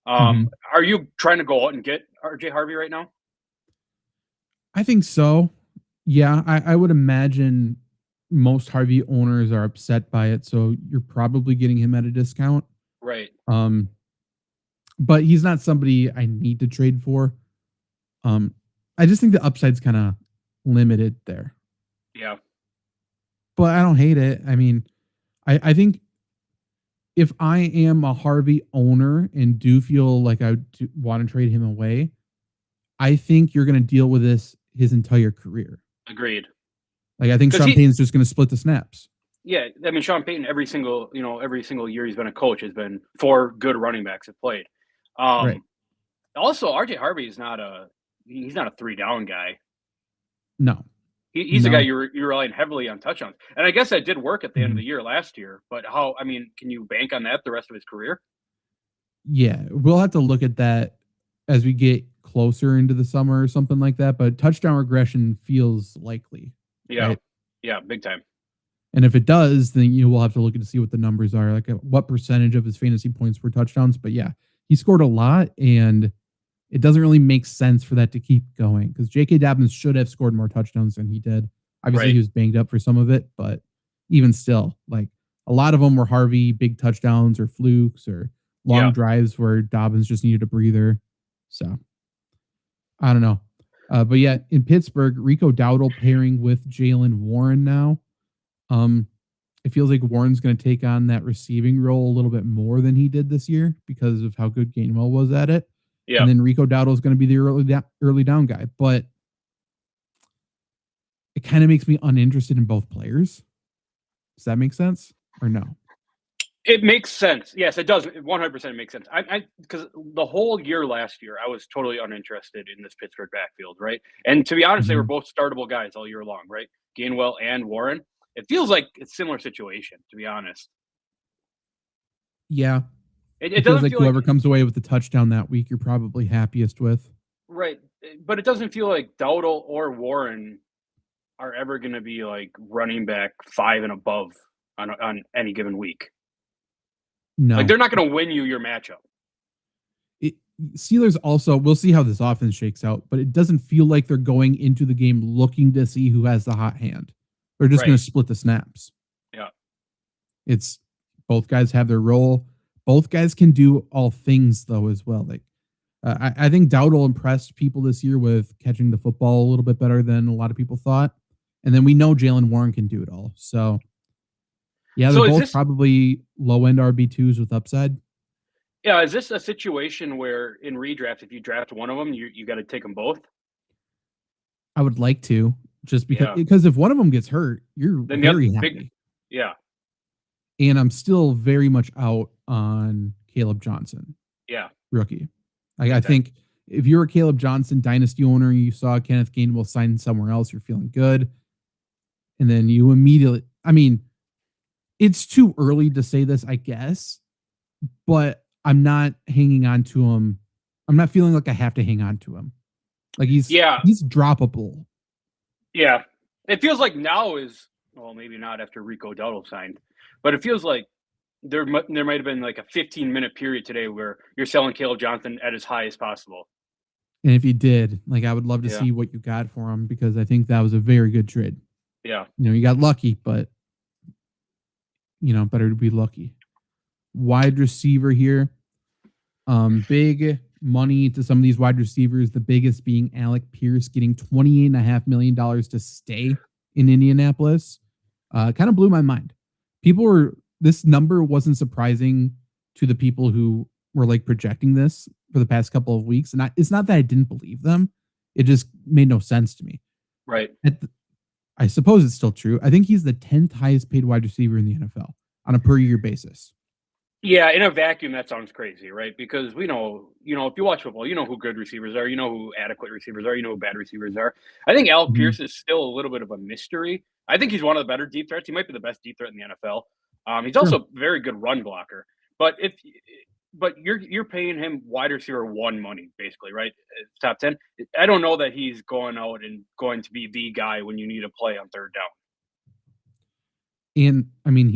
Speaker 1: Mhm.
Speaker 2: Are you trying to go out and get RJ Harvey right now?
Speaker 1: I think so. Yeah, I would imagine most Harvey owners are upset by it, so you're probably getting him at a discount.
Speaker 2: Right.
Speaker 1: Um, but he's not somebody I need to trade for. Um, I just think the upside's kind of limited there,
Speaker 2: Yeah.
Speaker 1: but I don't hate it. I mean, I think if I am a Harvey owner and do feel like I want to trade him away, I think you're going to deal with this his entire career.
Speaker 2: Agreed.
Speaker 1: Like I think
Speaker 2: Because
Speaker 1: Sean Payton's just going to split the snaps.
Speaker 2: yeah, I mean, Sean Payton, every single year he's been a coach has been 4 good running backs have played.
Speaker 1: Right.
Speaker 2: Um, Also, RJ Harvey is he's not a 3 down guy.
Speaker 1: No.
Speaker 2: He's a guy
Speaker 1: No.
Speaker 2: you're relying heavily on touchdowns, and I guess that did work at the end of
Speaker 1: Mhm.
Speaker 2: the year last year. But I mean, can you bank on that the rest of his career?
Speaker 1: Yeah, we'll have to look at that as we get closer into the summer or something like that, but touchdown regression feels likely,
Speaker 2: Yeah,
Speaker 1: right?
Speaker 2: yeah, big time.
Speaker 1: And if it does, then you will have to look to see what the numbers are, like what percentage of his fantasy points were touchdowns. But yeah, he scored a lot, and it doesn't really make sense for that to keep going because J.K. Dobbins should have scored more touchdowns than he did. Obviously,
Speaker 2: Right.
Speaker 1: he was banged up for some of it, but even still, like a lot of them were Harvey big touchdowns or flukes or long
Speaker 2: Yeah.
Speaker 1: drives where Dobbins just needed a breather. So I don't know. But yeah, in Pittsburgh, Rico Dowdle pairing with Jalen Warren now. Um, it feels like Warren's going to take on that receiving role a little bit more than he did this year because of how good Gainwell was at it.
Speaker 2: Yeah.
Speaker 1: And then Rico Dowdle is going to be the early down guy. But it kind of makes me uninterested in both players. Does that make sense or no?
Speaker 2: It makes sense. Yes, it does. 100% makes sense. Because the whole year last year, I was totally uninterested in this Pittsburgh backfield, right? And to be honest, they were
Speaker 1: Mhm.
Speaker 2: both startable guys all year long, right? Gainwell and Warren. It feels like it's a similar situation, to be honest.
Speaker 1: Yeah,
Speaker 2: It
Speaker 1: it feels
Speaker 2: doesn't
Speaker 1: like
Speaker 2: feel like
Speaker 1: whoever comes away with the touchdown that week, you're probably happiest with.
Speaker 2: right, but it doesn't feel like Dowdle or Warren are ever going to be like running back 5 and above on any given week. Like
Speaker 1: No,
Speaker 2: they're not going to win you your matchup.
Speaker 1: Steelers also, we'll see how this offense shakes out, but it doesn't feel like they're going into the game looking to see who has the hot hand. They're just going
Speaker 2: Right.
Speaker 1: to split the snaps.
Speaker 2: Yeah.
Speaker 1: It's both guys have their role. Both guys can do all things though as well. Like I think Dowdle impressed people this year with catching the football a little bit better than a lot of people thought. And then we know Jaylen Warren can do it all. So yeah, they're
Speaker 2: So is
Speaker 1: both
Speaker 2: this
Speaker 1: probably low end RB2s with upside.
Speaker 2: yeah, is this a situation where in redraft, if you draft one of them, you got to take them both?
Speaker 1: I would like to just
Speaker 2: Yeah.
Speaker 1: because if one of them gets hurt, you're
Speaker 2: Then the other
Speaker 1: very happy.
Speaker 2: big, yeah,
Speaker 1: And I'm still very much out on Caleb Johnson,
Speaker 2: yeah,
Speaker 1: rookie. I
Speaker 2: Okay.
Speaker 1: think if you're a Caleb Johnson dynasty owner, you saw Kenneth Gainwell sign somewhere else, you're feeling good. And then you immediately, I mean, it's too early to say this, I guess, but I'm not hanging on to him. I'm not feeling like I have to hang on to him. Like he's
Speaker 2: yeah,
Speaker 1: droppable.
Speaker 2: yeah. It feels like now is well, maybe not after Rico Dowdle signed, but it feels like there might have been like a 15-minute period today where you're selling Caleb Johnson at as high as possible.
Speaker 1: And if he did, like I would love to
Speaker 2: Yeah.
Speaker 1: see what you got for him because I think that was a very good trade.
Speaker 2: Yeah.
Speaker 1: You know, you got lucky, but you know, better to be lucky. Wide receiver here. Big money to some of these wide receivers, the biggest being Alec Pierce getting $28.5 million to stay in Indianapolis. Kind of blew my mind. This number wasn't surprising to the people who were like projecting this for the past couple of weeks. And it's not that I didn't believe them. It just made no sense to me.
Speaker 2: Right.
Speaker 1: I suppose it's still true. I think he's the 10th highest paid wide receiver in the NFL on a per year basis.
Speaker 2: Yeah, in a vacuum, that sounds crazy, right? Because we know, if you watch football, you know who good receivers are, you know who adequate receivers are, you know who bad receivers are. I think Alec Pierce is still a little bit of a mystery. I think he's one of the better deep threats. He might be the best deep threat in the NFL. He's also a very good run blocker. But you're paying him wide receiver one money, basically, right? Top 10. I don't know that he's going out and going to be the guy when you need a play on third down.
Speaker 1: And I mean,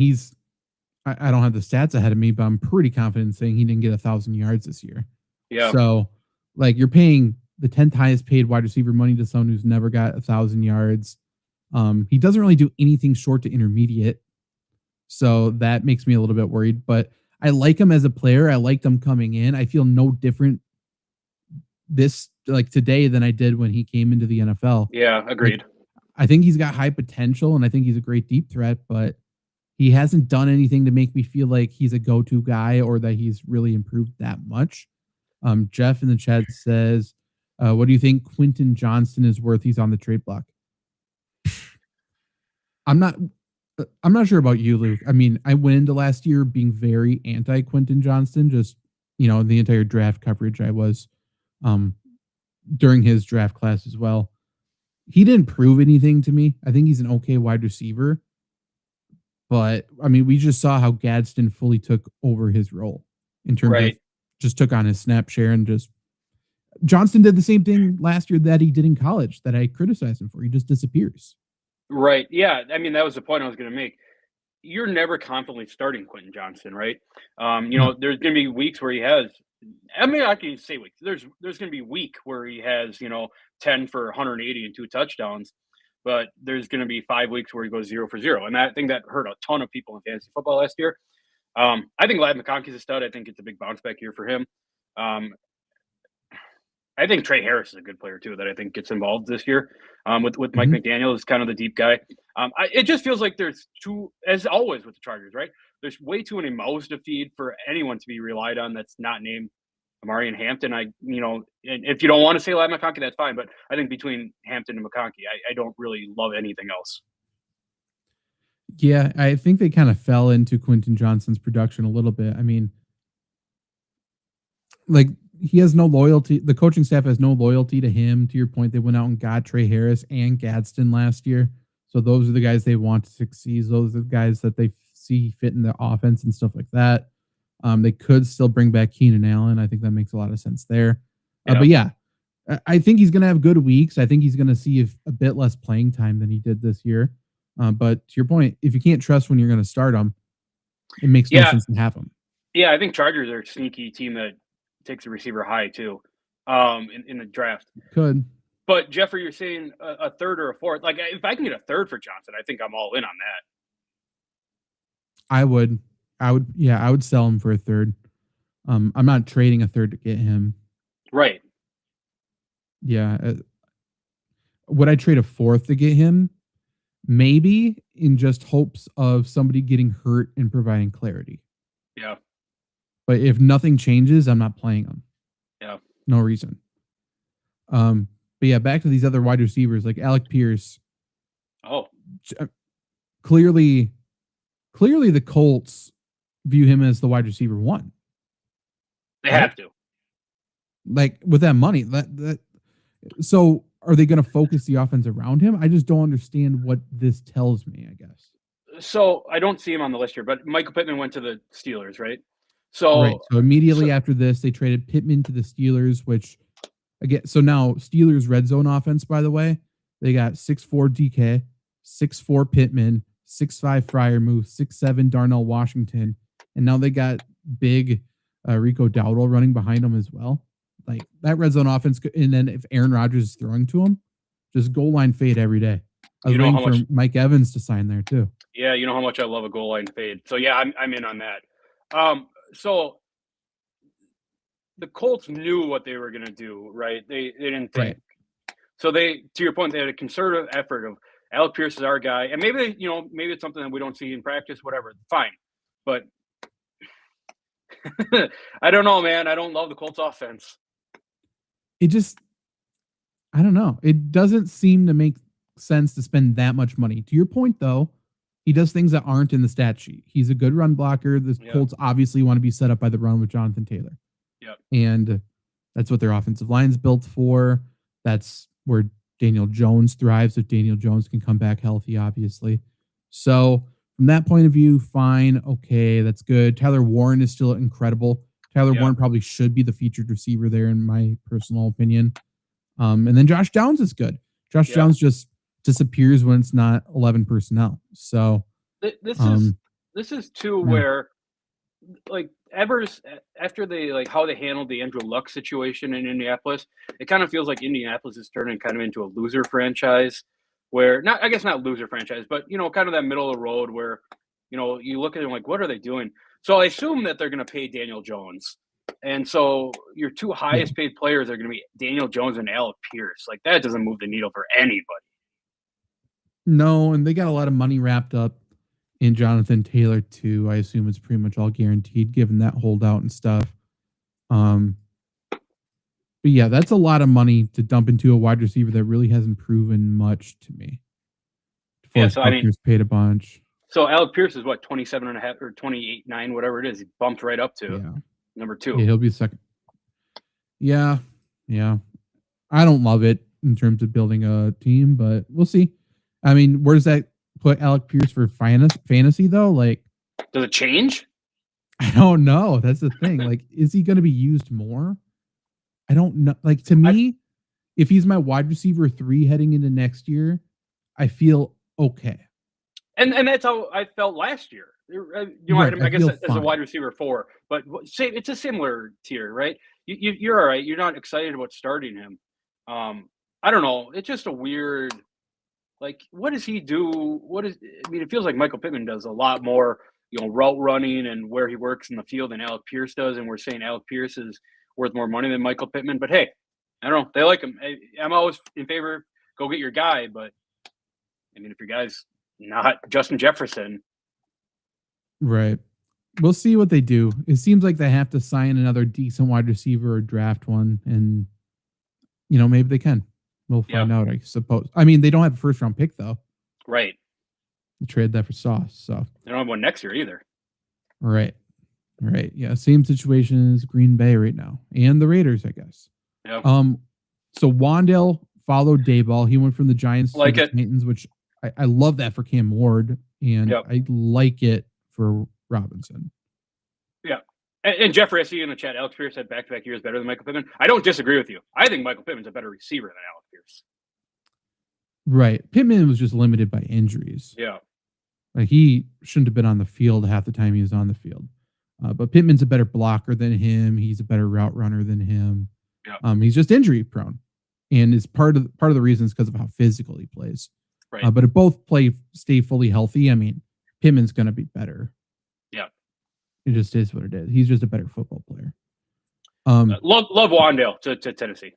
Speaker 1: I don't have the stats ahead of me, but I'm pretty confident in saying he didn't get 1,000 yards this year.
Speaker 2: Yeah.
Speaker 1: So, like, you're paying the 10th highest paid wide receiver money to someone who's never got 1,000 yards. He doesn't really do anything short to intermediate. So that makes me a little bit worried, but I like him as a player. I liked him coming in. I feel no different today than I did when he came into the NFL.
Speaker 2: Yeah, agreed.
Speaker 1: Like, I think he's got high potential and I think he's a great deep threat, but he hasn't done anything to make me feel like he's a go-to guy or that he's really improved that much. Jeff in the chat says, what do you think Quentin Johnston is worth? He's on the trade block. I'm not sure about you, Luke. I mean, I went into last year being very anti Quentin Johnston, just, the entire draft coverage I was during his draft class as well. He didn't prove anything to me. I think he's an okay wide receiver. But, I mean, we just saw how Gadsden fully took over his role in terms of just took on his snap share and just Johnston did the same thing last year that he did in college that I criticized him for. He just disappears.
Speaker 2: Right. Yeah. I mean, that was the point I was going to make. You're never confidently starting Quentin Johnston, right? There's going to be weeks where he has. I mean, I can say weeks. There's going to be a week where he has 10 for 180 and 2 touchdowns, but there's going to be 5 weeks where he goes 0 for 0, and I think that hurt a ton of people in fantasy football last year. I think Ladd McConkey's a stud. I think it's a big bounce back year for him. I think Trey Harris is a good player too that I think gets involved this year with Mike McDaniel is kind of the deep guy. It just feels like there's as always with the Chargers, right? There's way too many mouths to feed for anyone to be relied on that's not named Amari and Hampton. And if you don't want to say Ladd McConkey, that's fine. But I think between Hampton and McConkey, I don't really love anything else.
Speaker 1: Yeah, I think they kind of fell into Quentin Johnston's production a little bit. I mean, like, he has no loyalty. The coaching staff has no loyalty to him. To your point, they went out and got Trey Harris and Gadsden last year. So those are the guys they want to succeed. Those are the guys that they see fit in the offense and stuff like that. They could still bring back Keenan Allen. I think that makes a lot of sense there. But yeah, I think he's going to have good weeks. I think he's going to see a bit less playing time than he did this year. But to your point, if you can't trust when you're going to start him, it makes no sense to have him.
Speaker 2: Yeah, I think Chargers are a sneaky team that takes a receiver high too, in the draft.
Speaker 1: Could.
Speaker 2: But Jeffrey, you're saying a third or a fourth. Like if I can get a third for Johnson, I think I'm all in on that.
Speaker 1: I would. Yeah, I would sell him for a third. I'm not trading a third to get him.
Speaker 2: Right.
Speaker 1: Yeah. Would I trade a fourth to get him? Maybe, in just hopes of somebody getting hurt and providing clarity.
Speaker 2: Yeah.
Speaker 1: But if nothing changes, I'm not playing him.
Speaker 2: Yeah.
Speaker 1: No reason. But yeah, back to these other wide receivers like Alec Pierce.
Speaker 2: Oh,
Speaker 1: clearly the Colts view him as the wide receiver one.
Speaker 2: They have to.
Speaker 1: Like with that money, so are they going to focus the offense around him? I just don't understand what this tells me, I guess.
Speaker 2: So I don't see him on the list here, but Michael Pittman went to the Steelers, right? So
Speaker 1: immediately after this, they traded Pittman to the Steelers, which again, so now Steelers red zone offense, by the way, they got 6'4" DK, 6'4" Pittman, 6'5" Freiermuth, 6'7" Darnell Washington, and now they got big Rico Dowdle running behind them as well. Like that red zone offense, and then if Aaron Rodgers is throwing to him, just goal line fade every day. I was waiting for Mike Evans to sign there too.
Speaker 2: Yeah, you know how much I love a goal line fade. So yeah, I'm in on that. So the Colts knew what they were going to do, right? They didn't think. Right. So they, to your point, they had a concerted effort of Alec Pierce is our guy, and maybe maybe it's something that we don't see in practice, whatever. Fine, but I don't know, man. I don't love the Colts offense.
Speaker 1: I don't know. It doesn't seem to make sense to spend that much money. To your point, though, he does things that aren't in the stat sheet. He's a good run blocker. The Colts obviously want to be set up by the run with Jonathan Taylor.
Speaker 2: Yep.
Speaker 1: And that's what their offensive line's built for. That's where Daniel Jones thrives if Daniel Jones can come back healthy, obviously. So from that point of view, fine. Okay, that's good. Tyler Warren is still incredible. Tyler Warren probably should be the featured receiver there, in my personal opinion. And then Josh Downs is good. Josh Downs just disappears when it's not 11 personnel. So
Speaker 2: this is too where, like, Evers, after they how they handled the Andrew Luck situation in Indianapolis, it kind of feels like Indianapolis is turning kind of into a loser franchise. Where not loser franchise, but kind of that middle of the road where you look at them like, what are they doing? So I assume that they're going to pay Daniel Jones. And so your two highest paid players are going to be Daniel Jones and Alec Pierce. Like that doesn't move the needle for anybody.
Speaker 1: No, and they got a lot of money wrapped up in Jonathan Taylor too. I assume it's pretty much all guaranteed given that holdout and stuff. But yeah, that's a lot of money to dump into a wide receiver that really hasn't proven much to me.
Speaker 2: So I mean,
Speaker 1: paid a bunch.
Speaker 2: So Alec Pierce is what, 27.5 or 28.9, whatever it is. He bumped right up to number 2.
Speaker 1: Yeah, he'll be second. Yeah. I don't love it in terms of building a team, but we'll see. I mean, where does that put Alec Pierce for fantasy though? Like,
Speaker 2: does it change?
Speaker 1: I don't know. That's the thing. Like, is he going to be used more? I don't know. Like, to me, if he's my wide receiver 3 heading into next year, I feel okay.
Speaker 2: And that's how I felt last year. I guess as a wide receiver 4, but it's a similar tier, right? You're all right. You're not excited about starting him. I don't know. It's just a weird. Like, what does he do? It feels like Michael Pittman does a lot more, route running and where he works in the field than Alec Pierce does. And we're saying Alec Pierce is worth more money than Michael Pittman. But hey, I don't know. They like him. I'm always in favor. Go get your guy. But I mean, if your guy's not Justin Jefferson.
Speaker 1: Right. We'll see what they do. It seems like they have to sign another decent wide receiver or draft one. And, maybe they can. We'll find out, I suppose. I mean, they don't have a first round pick, though.
Speaker 2: Right.
Speaker 1: They trade that for Sauce. So
Speaker 2: they don't have one next year either.
Speaker 1: Right. Yeah. Same situation as Green Bay right now. And the Raiders, I guess.
Speaker 2: Yeah.
Speaker 1: So Wan'Dale followed Dayball. He went from the Giants to the Titans, which I love that for Cam Ward. And I like it for Robinson.
Speaker 2: Yeah. And Jeffrey, I see you in the chat. Alex Pierce had back-to-back years better than Michael Pittman. I don't disagree with you. I think Michael Pittman's a better receiver than Alex Pierce.
Speaker 1: Right. Pittman was just limited by injuries.
Speaker 2: Yeah.
Speaker 1: Like he shouldn't have been on the field half the time he was on the field. But Pittman's a better blocker than him. He's a better route runner than him.
Speaker 2: Yeah.
Speaker 1: He's just injury prone, and is part of the reason is because of how physical he plays.
Speaker 2: Right.
Speaker 1: But if both stay fully healthy, I mean, Pittman's going to be better.
Speaker 2: Yeah.
Speaker 1: It just is what it is. He's just a better football player.
Speaker 2: Love Wan'Dale to Tennessee.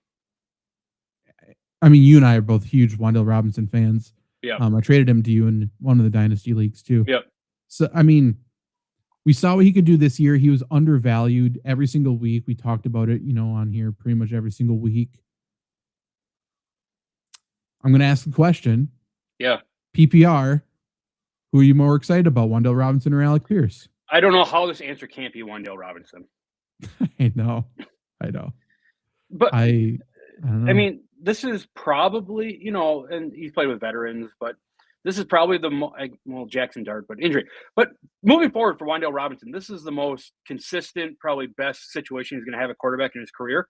Speaker 1: I mean, you and I are both huge Wan'Dale Robinson fans.
Speaker 2: Yeah.
Speaker 1: I traded him to you in one of the dynasty leagues too.
Speaker 2: Yep.
Speaker 1: So, I mean, we saw what he could do this year. He was undervalued every single week. We talked about it, on here pretty much every single week. I'm going to ask the question.
Speaker 2: Yeah.
Speaker 1: PPR, who are you more excited about, Wan'Dale Robinson or Alec Pierce?
Speaker 2: I don't know how this answer can't be Wan'Dale Robinson.
Speaker 1: I know.
Speaker 2: But
Speaker 1: I don't know.
Speaker 2: I mean, this is probably, and he's played with veterans, but this is probably Jackson Dart, but injury. But moving forward for Wan'Dale Robinson, this is the most consistent, probably best situation he's going to have at quarterback in his career,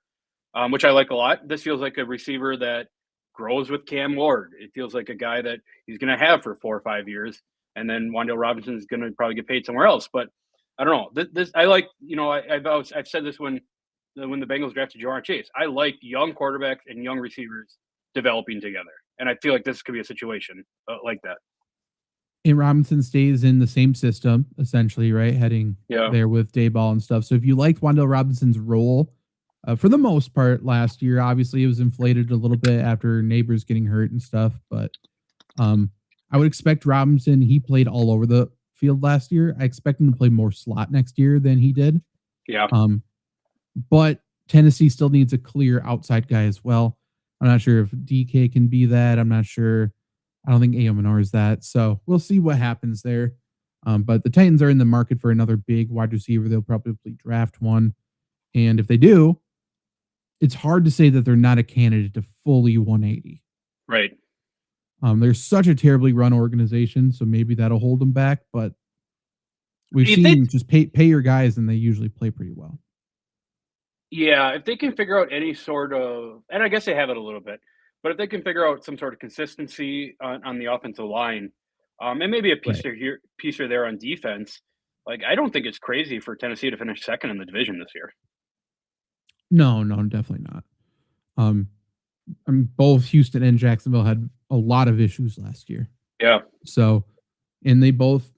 Speaker 2: which I like a lot. This feels like a receiver that grows with Cam Ward. It feels like a guy that he's going to have for 4 or 5 years, and then Wan'Dale Robinson is going to probably get paid somewhere else. But I don't know. This I like. I've said this when the Bengals drafted Ja'Marr Chase. I like young quarterbacks and young receivers developing together, and I feel like this could be a situation like that.
Speaker 1: And Robinson stays in the same system, essentially, right? Heading there with Dayball and stuff. So if you liked Wan'Dale Robinson's role, for the most part last year, obviously it was inflated a little bit after Neighbors getting hurt and stuff. But I would expect Robinson, he played all over the field last year. I expect him to play more slot next year than he did.
Speaker 2: Yeah.
Speaker 1: But Tennessee still needs a clear outside guy as well. I'm not sure if DK can be that. I'm not sure. I don't think A.O. Menor is that. So we'll see what happens there. But the Titans are in the market for another big wide receiver. They'll probably draft one. And if they do, it's hard to say that they're not a candidate to fully 180.
Speaker 2: Right.
Speaker 1: They're such a terribly run organization, so maybe that'll hold them back. But we've seen just pay your guys, and they usually play pretty well.
Speaker 2: Yeah, if they can figure out any sort of, and I guess they have it a little bit, but if they can figure out some sort of consistency on the offensive line, and maybe a piece here, piece there on defense, like I don't think it's crazy for Tennessee to finish second in the division this year.
Speaker 1: No, definitely not. Both Houston and Jacksonville had a lot of issues last year.
Speaker 2: Yeah.
Speaker 1: So, and they both,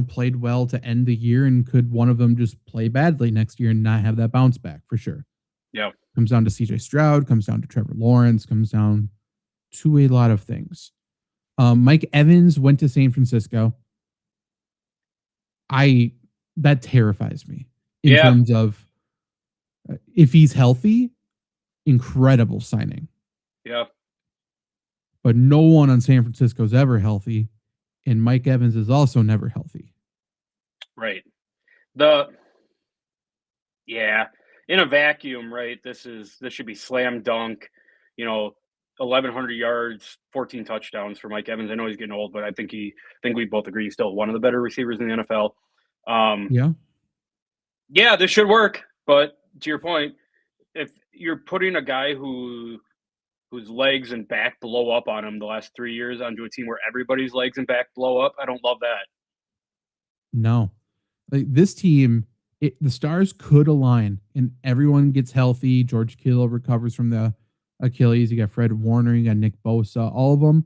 Speaker 1: played well to end the year, and could one of them just play badly next year and not have that bounce back for sure.
Speaker 2: Yeah.
Speaker 1: Comes down to CJ Stroud, comes down to Trevor Lawrence, comes down to a lot of things. Mike Evans went to San Francisco. That terrifies me in terms of if he's healthy, incredible signing.
Speaker 2: Yeah.
Speaker 1: But no one on San Francisco is ever healthy, and Mike Evans is also never healthy.
Speaker 2: Right. In a vacuum, right? This should be slam dunk. 1,100 yards, 14 touchdowns for Mike Evans. I know he's getting old, but I think we both agree he's still one of the better receivers in the NFL. Yeah, this should work. But to your point, if you're putting a guy whose legs and back blow up on him the last 3 years onto a team where everybody's legs and back blow up, I don't love that.
Speaker 1: No. Like this team, the stars could align and everyone gets healthy. George Kittle recovers from the Achilles. You got Fred Warner, you got Nick Bosa, all of them.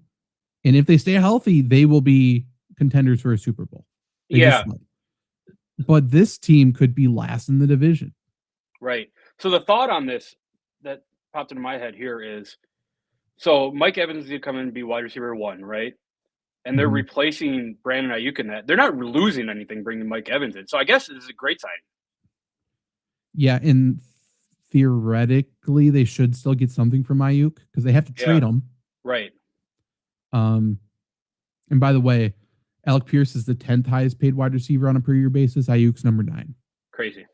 Speaker 1: And if they stay healthy, they will be contenders for a Super Bowl. But this team could be last in the division.
Speaker 2: Right. So the thought on this that popped into my head here is, so Mike Evans did come in and be wide receiver 1, right? And they're replacing Brandon Ayuk in that. They're not losing anything bringing Mike Evans in. So I guess this is a great signing.
Speaker 1: Yeah, and theoretically, they should still get something from Ayuk because they have to trade him.
Speaker 2: Right.
Speaker 1: And by the way, Alec Pierce is the 10th highest paid wide receiver on a per year basis. Ayuk's number 9.
Speaker 2: Crazy.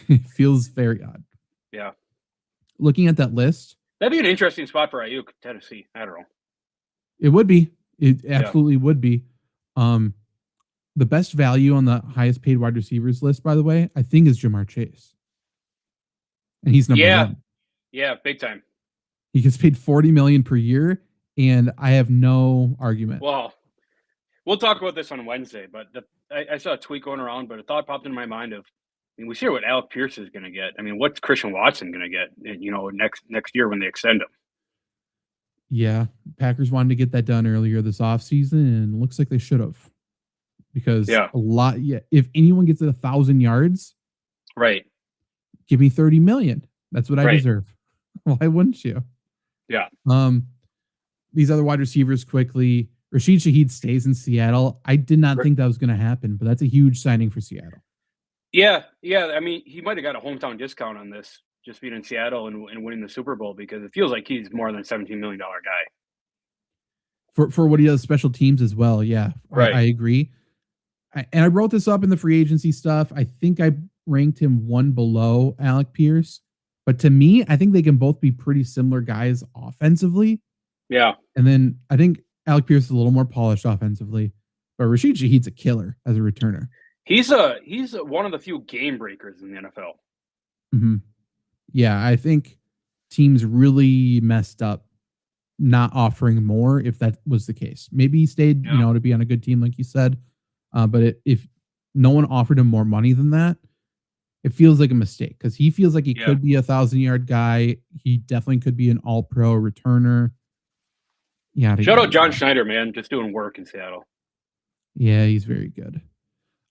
Speaker 1: It feels very odd.
Speaker 2: Yeah.
Speaker 1: Looking at that list,
Speaker 2: that'd be an interesting spot for Ayuk, Tennessee. I don't know.
Speaker 1: It would be. It absolutely would be. The best value on the highest paid wide receivers list, by the way, I think is Ja'Marr Chase. And he's number 1.
Speaker 2: Yeah, big time.
Speaker 1: He gets paid $40 million per year, and I have no argument.
Speaker 2: Well, we'll talk about this on Wednesday, but I saw a tweet going around, but a thought popped into my mind of mean, we see what Alec Pierce is going to get. I mean, what's Christian Watson going to get? Next year when they extend him.
Speaker 1: Yeah, Packers wanted to get that done earlier this offseason, and it looks like they should have. Because if anyone gets 1,000 yards,
Speaker 2: right,
Speaker 1: give me 30 million. That's what I deserve. Why wouldn't you?
Speaker 2: Yeah.
Speaker 1: These other wide receivers quickly. Rashid Shaheed stays in Seattle. I did not think that was going to happen, but that's a huge signing for Seattle.
Speaker 2: Yeah. I mean, he might have got a hometown discount on this, just being in Seattle and winning the Super Bowl, because it feels like he's more than a $17 million
Speaker 1: guy. For what he does special teams as well. Yeah,
Speaker 2: right.
Speaker 1: I agree. And I wrote this up in the free agency stuff. I think I ranked him one below Alec Pierce. But to me, I think they can both be pretty similar guys offensively.
Speaker 2: Yeah.
Speaker 1: And then I think Alec Pierce is a little more polished offensively. But Rashid Shaheed's a killer as a returner.
Speaker 2: He's one of the few game breakers in the NFL.
Speaker 1: Mm-hmm. Yeah, I think teams really messed up not offering more if that was the case. Maybe he stayed, to be on a good team, like you said. But if no one offered him more money than that, it feels like a mistake, because he feels like he could be a 1,000-yard guy. He definitely could be an all-pro returner. Yeah.
Speaker 2: Shout out John Schneider, man, just doing work in Seattle.
Speaker 1: Yeah, he's very good.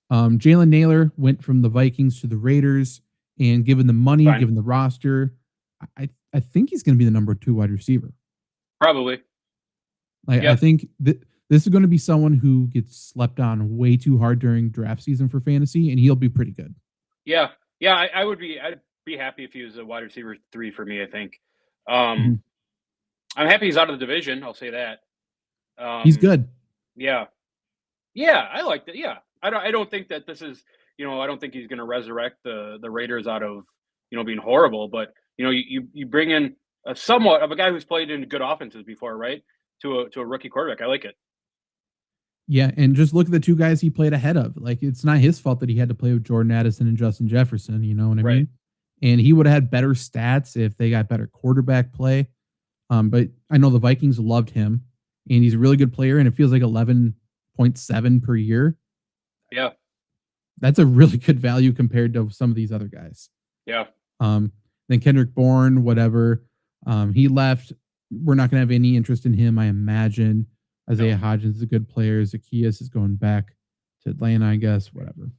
Speaker 1: Jalen Nailor went from the Vikings to the Raiders, and given the money, given the roster, I think he's going to be the number 2 wide receiver.
Speaker 2: Probably.
Speaker 1: I think this is going to be someone who gets slept on way too hard during draft season for fantasy, and he'll be pretty good.
Speaker 2: Yeah. I'd be happy if he was a wide receiver 3 for me, I think. I'm happy he's out of the division. I'll say that.
Speaker 1: He's good.
Speaker 2: Yeah. I like that. Yeah. I don't think that this is, I don't think he's going to resurrect the Raiders out of, being horrible, but you bring in a somewhat of a guy who's played in good offenses before, right? To a rookie quarterback. I like it.
Speaker 1: Yeah, and just look at the 2 guys he played ahead of. Like, it's not his fault that he had to play with Jordan Addison and Justin Jefferson, you know what I mean? And he would have had better stats if they got better quarterback play. But I know the Vikings loved him, and he's a really good player, and it feels like 11.7 per year.
Speaker 2: Yeah.
Speaker 1: That's a really good value compared to some of these other guys.
Speaker 2: Yeah.
Speaker 1: Then Kendrick Bourne, whatever. He left. We're not going to have any interest in him, I imagine. Isaiah Hodgins is a good player. Zacchaeus is going back to Atlanta, I guess. Whatever.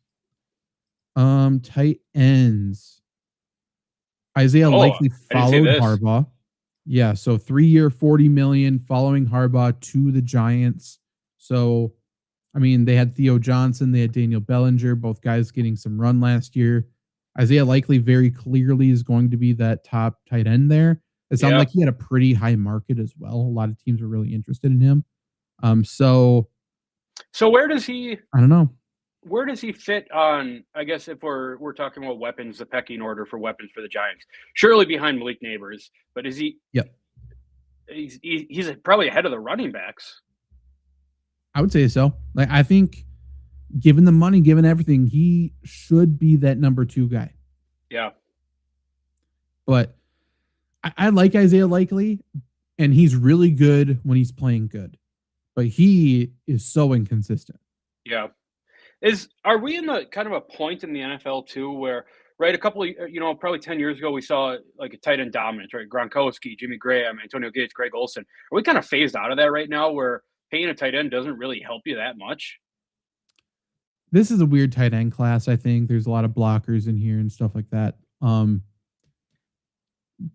Speaker 1: Tight ends. Isaiah likely followed Harbaugh. Yeah, so 3-year, $40 million following Harbaugh to the Giants. So, I mean, they had Theo Johnson, they had Daniel Bellinger, both guys getting some run last year. Isaiah likely very clearly is going to be that top tight end there. It sounded like he had a pretty high market as well. A lot of teams were really interested in him. So
Speaker 2: where does he?
Speaker 1: I don't know.
Speaker 2: Where does he fit on? I guess if we're talking about weapons, the pecking order for weapons for the Giants, surely behind Malik Neighbors. But is he?
Speaker 1: Yep.
Speaker 2: He's probably ahead of the running backs.
Speaker 1: I would say so. Like, I think, given the money, given everything, he should be that number 2 guy.
Speaker 2: Yeah.
Speaker 1: But I like Isaiah Likely, and he's really good when he's playing good. But he is so inconsistent.
Speaker 2: Yeah. Are we in the kind of a point in the NFL too where, right, a couple of, probably 10 years ago, we saw like a tight end dominance, right? Gronkowski, Jimmy Graham, Antonio Gates, Greg Olsen. Are we kind of phased out of that right now where paying a tight end doesn't really help you that much?
Speaker 1: This is a weird tight end class, I think. There's a lot of blockers in here and stuff like that.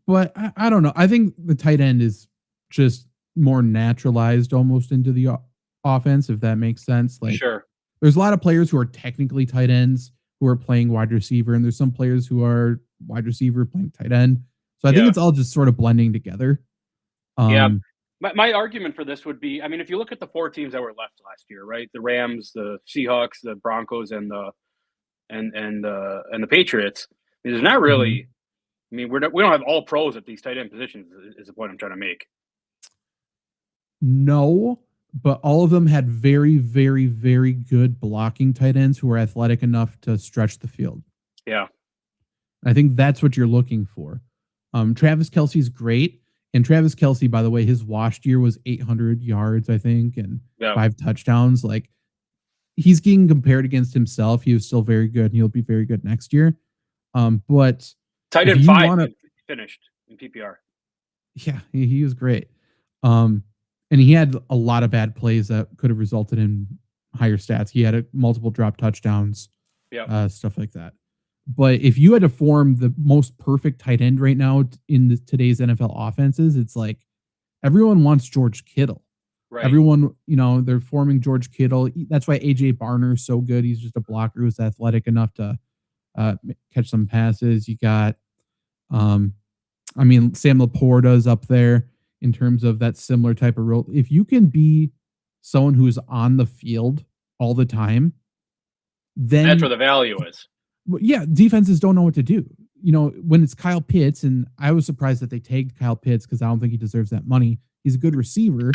Speaker 1: But I don't know. I think the tight end is just more naturalized almost into the offense, if that makes sense. Like,
Speaker 2: sure.
Speaker 1: There's a lot of players who are technically tight ends who are playing wide receiver, and there's some players who are wide receiver playing tight end. So I think it's all just sort of blending together.
Speaker 2: My argument for this would be, I mean, if you look at the 4 teams that were left last year, right? The Rams, the Seahawks, the Broncos, and the Patriots. I mean, there's not really. I mean, we don't have all pros at these tight end positions. Is the point I'm trying to make.
Speaker 1: No, but all of them had very, very, very good blocking tight ends who were athletic enough to stretch the field.
Speaker 2: Yeah.
Speaker 1: I think that's what you're looking for. Travis Kelce's great. And Travis Kelce, by the way, his washed year was 800 yards, I think, and 5 touchdowns. Like, he's getting compared against himself. He was still very good, and he'll be very good next year. But
Speaker 2: Tight
Speaker 1: if
Speaker 2: end
Speaker 1: you
Speaker 2: 5
Speaker 1: want to,
Speaker 2: finished in PPR.
Speaker 1: yeah, he was great. And he had a lot of bad plays that could have resulted in higher stats. He had multiple drop touchdowns,
Speaker 2: Yeah.
Speaker 1: stuff like that. But if you had to form the most perfect tight end right now in today's NFL offenses, it's like everyone wants George Kittle.
Speaker 2: Right.
Speaker 1: Everyone, they're forming George Kittle. That's why AJ Barner is so good. He's just a blocker who's athletic enough to catch some passes. You got, Sam Laporta's up there in terms of that similar type of role. If you can be someone who's on the field all the time, then
Speaker 2: that's where the value is.
Speaker 1: Yeah, defenses don't know what to do. When it's Kyle Pitts, and I was surprised that they tagged Kyle Pitts because I don't think he deserves that money. He's a good receiver,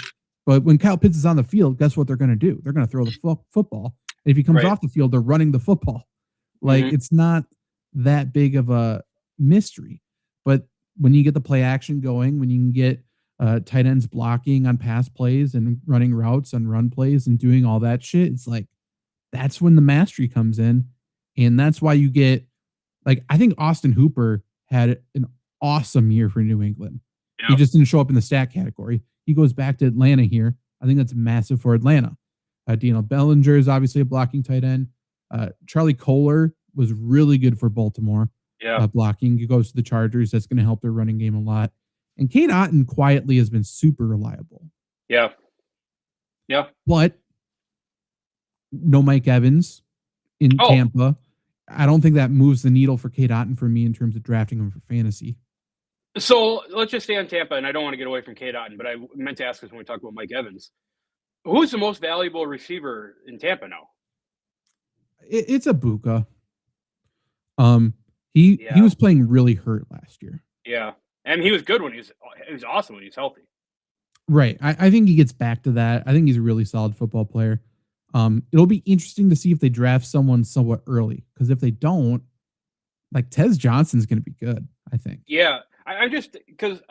Speaker 1: but when Kyle Pitts is on the field, guess what they're going to do? They're going to throw the football. And if he comes off the field, they're running the football. Like, it's not that big of a mystery. But when you get the play action going, when you can get tight ends blocking on pass plays and running routes on run plays and doing all that shit, it's like that's when the mastery comes in. And that's why you get, like, I think Austin Hooper had an awesome year for New England. He just didn't show up in the stat category. He goes back to Atlanta here. I think that's massive for Atlanta. Daniel Bellinger is obviously a blocking tight end. Charlie Kohler was really good for Baltimore. Blocking. He goes to the Chargers. That's going to help their running game a lot. And Cade Otton quietly has been super reliable.
Speaker 2: Yeah.
Speaker 1: But no Mike Evans in Tampa. I don't think that moves the needle for Cade Otton for me in terms of drafting him for fantasy.
Speaker 2: So let's just stay on Tampa, and I don't want to get away from Cade Otton, but I meant to ask this when we talk about Mike Evans. Who's the most valuable receiver in Tampa now?
Speaker 1: It's Ibuka. He was playing really hurt last year.
Speaker 2: Yeah, and he was good when he was awesome when he was healthy.
Speaker 1: Right. I think he gets back to that. I think he's a really solid football player. It'll be interesting to see if they draft someone somewhat early, because if they don't, like, Tez Johnson's going to be good, I think.
Speaker 2: Yeah, I just because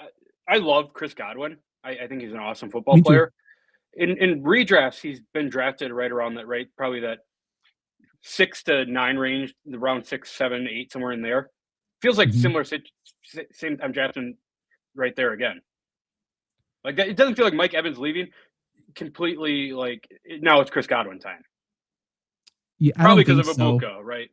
Speaker 2: I love Chris Godwin. I think he's an awesome football player. In redrafts, he's been drafted right around that, right? Probably that 6 to 9 range, around 6, 7, 8, somewhere in there. Feels like similar same time drafting right there again. Like that, it doesn't feel like Mike Evans leaving completely. Like now it's Chris Godwin time.
Speaker 1: Yeah,
Speaker 2: probably because of Ibuka, right?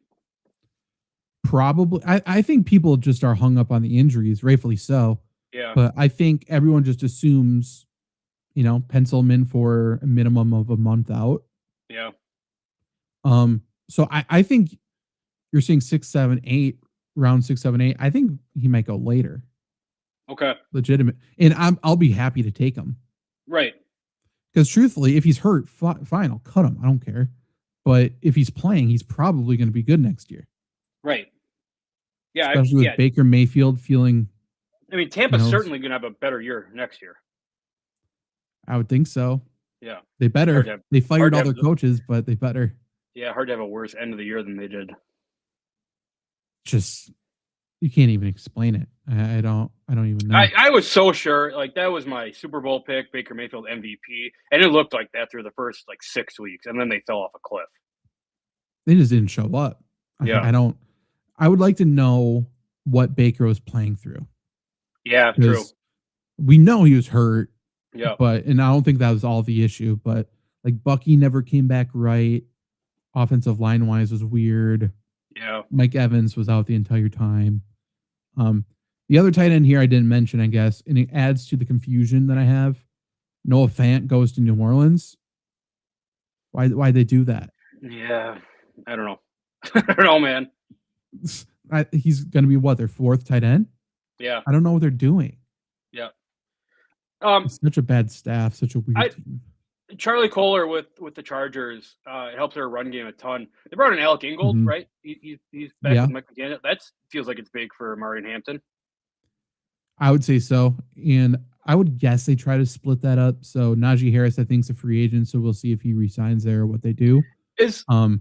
Speaker 1: Probably. I think people just are hung up on the injuries, rightfully so.
Speaker 2: Yeah.
Speaker 1: But I think everyone just assumes, pencil him in for a minimum of a month out.
Speaker 2: Yeah.
Speaker 1: So I think you're seeing 6, 7, 8, round 6, 7, 8. I think he might go later.
Speaker 2: Okay.
Speaker 1: Legitimate. And I'll be happy to take him.
Speaker 2: Right.
Speaker 1: Because truthfully, if he's hurt, fine, I'll cut him. I don't care. But if he's playing, he's probably going to be good next year.
Speaker 2: Right. Yeah.
Speaker 1: Especially with Baker Mayfield feeling.
Speaker 2: I mean, Tampa's certainly going to have a better year next year.
Speaker 1: I would think so.
Speaker 2: Yeah.
Speaker 1: They better. They fired all their coaches, but they better.
Speaker 2: Yeah, hard to have a worse end of the year than they did.
Speaker 1: Just, you can't even explain it. I don't even know.
Speaker 2: I was so sure. Like, that was my Super Bowl pick, Baker Mayfield MVP, and it looked like that through the first 6 weeks, and then they fell off a cliff.
Speaker 1: They just didn't show up.
Speaker 2: Yeah.
Speaker 1: I would like to know what Baker was playing through.
Speaker 2: Yeah, true.
Speaker 1: We know he was hurt.
Speaker 2: Yeah.
Speaker 1: And I don't think that was all the issue, but like Bucky never came back right. Offensive line wise was weird.
Speaker 2: Yeah.
Speaker 1: Mike Evans was out the entire time. The other tight end here I didn't mention, I guess, and it adds to the confusion that I have. Noah Fant goes to New Orleans. Why they do that?
Speaker 2: Yeah. I don't know. I don't know, man.
Speaker 1: He's going to be their 4th tight end?
Speaker 2: Yeah.
Speaker 1: I don't know what they're doing.
Speaker 2: Yeah.
Speaker 1: It's such a bad staff, such a weird team.
Speaker 2: Charlie Kohler with the Chargers, it helps their run game a ton. They brought in Alec Ingold, right? He's back with Mike McDaniel. That feels like it's big for Marvin Hampton.
Speaker 1: I would say so. And I would guess they try to split that up. So Najee Harris, I think, is a free agent. So we'll see if he resigns there or what they do. But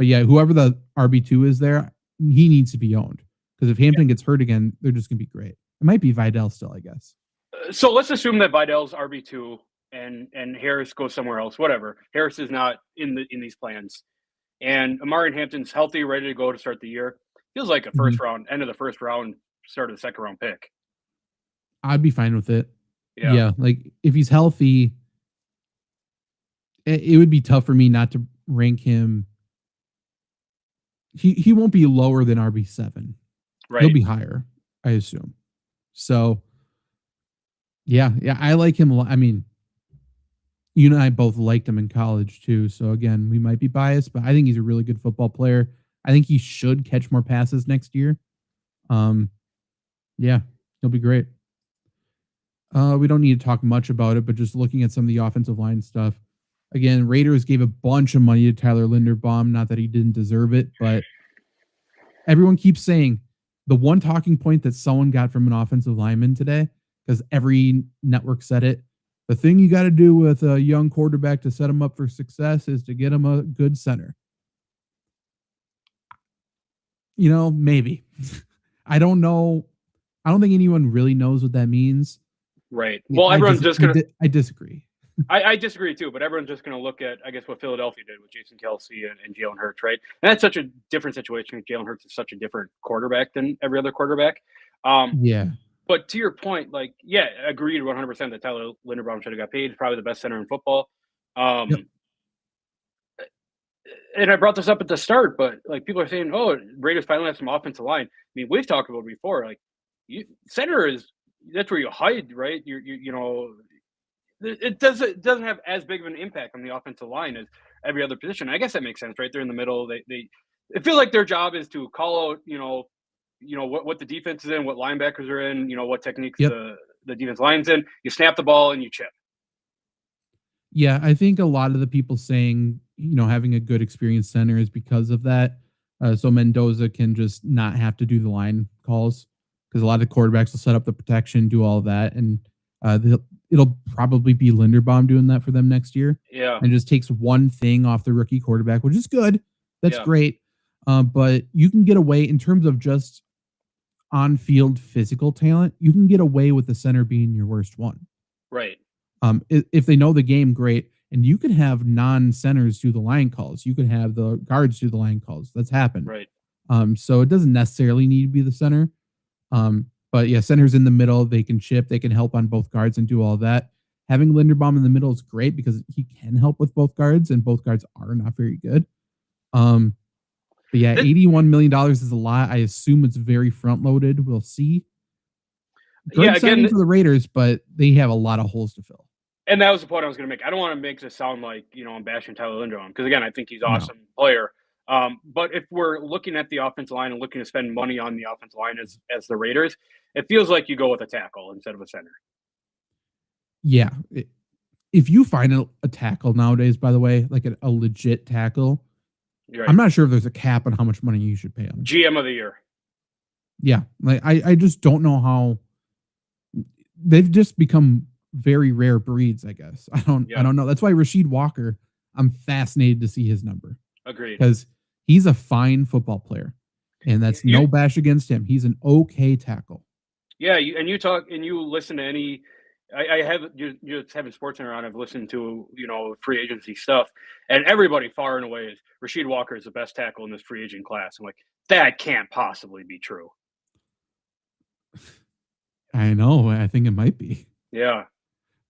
Speaker 1: yeah, whoever the RB2 is there, he needs to be owned. Because if Hampton gets hurt again, they're just going to be great. It might be Vidal still, I guess.
Speaker 2: So let's assume that Vidal's RB2 and Harris goes somewhere else, whatever. Harris is not in these plans. And Amari Hampton's healthy, ready to go to start the year. Feels like a
Speaker 1: Mhm.
Speaker 2: first round, end of the first round, start of the second round pick.
Speaker 1: I'd be fine with it.
Speaker 2: Yeah.
Speaker 1: Yeah, like if he's healthy, it would be tough for me not to rank him. He won't be lower than RB7. He'll
Speaker 2: Right.
Speaker 1: be higher, I assume. So yeah, I like him a lot. I mean, you and I both liked him in college too. So again, we might be biased, but I think he's a really good football player. I think he should catch more passes next year. Um, yeah, he'll be great. We don't need to talk much about it, but just looking at some of the offensive line stuff. Again, Raiders gave a bunch of money to Tyler Linderbaum. Not that he didn't deserve it, but everyone keeps saying the one talking point that someone got from an offensive lineman today, because every network said it. The thing you got to do with a young quarterback to set him up for success is to get him a good center. Maybe. I don't know. I don't think anyone really knows what that means.
Speaker 2: Right.
Speaker 1: Yeah,
Speaker 2: Well, everyone's just gonna.
Speaker 1: I disagree.
Speaker 2: I disagree too, but everyone's just going to look at, I guess, what Philadelphia did with Jason Kelsey and Jalen Hurts, right? And that's such a different situation. Jalen Hurts is such a different quarterback than every other quarterback. Um,
Speaker 1: Yeah.
Speaker 2: but to your point, like, yeah, agreed 100% that Tyler Linderbaum should have got paid. He's probably the best center in football.
Speaker 1: Yep.
Speaker 2: Um, and I brought this up at the start, but like people are saying, oh, Raiders finally have some offensive line. I mean, we've talked about it before. Like, center is that's where you hide, right? It doesn't have as big of an impact on the offensive line as every other position. I guess that makes sense, right? They're in the middle. They it feel like their job is to call out, what the defense is in, what linebackers are in, what techniques
Speaker 1: Yep.
Speaker 2: the defense line's in. You snap the ball and you chip.
Speaker 1: Yeah, I think a lot of the people saying, having a good experienced center is because of that. So Mendoza can just not have to do the line calls because a lot of quarterbacks will set up the protection, do all of that, and it'll probably be Linderbaum doing that for them next year,
Speaker 2: Yeah,
Speaker 1: and just takes one thing off the rookie quarterback, which is good. That's
Speaker 2: yeah,
Speaker 1: great, but you can get away in terms of just on-field physical talent. You can get away with the center being your worst one.
Speaker 2: right,
Speaker 1: If they know the game, great. And you could have non-centers do the line calls. You could have the guards do the line calls. That's happened.
Speaker 2: right.
Speaker 1: So it doesn't necessarily need to be the center. But yeah, centers in the middle. They can chip. They can help on both guards and do all that. Having Linderbaum in the middle is great because he can help with both guards, and both guards are not very good. But yeah, $81 million is a lot. I assume it's very front loaded. We'll see.
Speaker 2: Yeah,
Speaker 1: Good
Speaker 2: again,
Speaker 1: signing for the Raiders, but they have a lot of holes to fill.
Speaker 2: and that was the point I was going to make. I don't want to make this sound like I'm bashing Tyler Linderbaum because again, I think he's an
Speaker 1: No.
Speaker 2: awesome player. But if we're looking at the offensive line and looking to spend money on the offensive line as the Raiders, it feels like you go with a tackle instead of a center.
Speaker 1: Yeah. If you find a tackle nowadays, by the way, like a legit tackle,
Speaker 2: Right.
Speaker 1: I'm not sure if there's a cap on how much money you should pay them.
Speaker 2: GM of the year.
Speaker 1: Yeah. Like I just don't know how they've just become very rare breeds, I guess. I don't know. That's why Rasheed Walker, I'm fascinated to see his number.
Speaker 2: Agreed.
Speaker 1: Because he's a fine football player. And that's no bash against him. He's an okay tackle.
Speaker 2: Yeah, you talk and you listen to any. I have just having SportsCenter on. I've listened to free agency stuff, and everybody far and away is Rasheed Walker is the best tackle in this free agent class. I'm like, that can't possibly be true.
Speaker 1: I know. I think it might be.
Speaker 2: Yeah,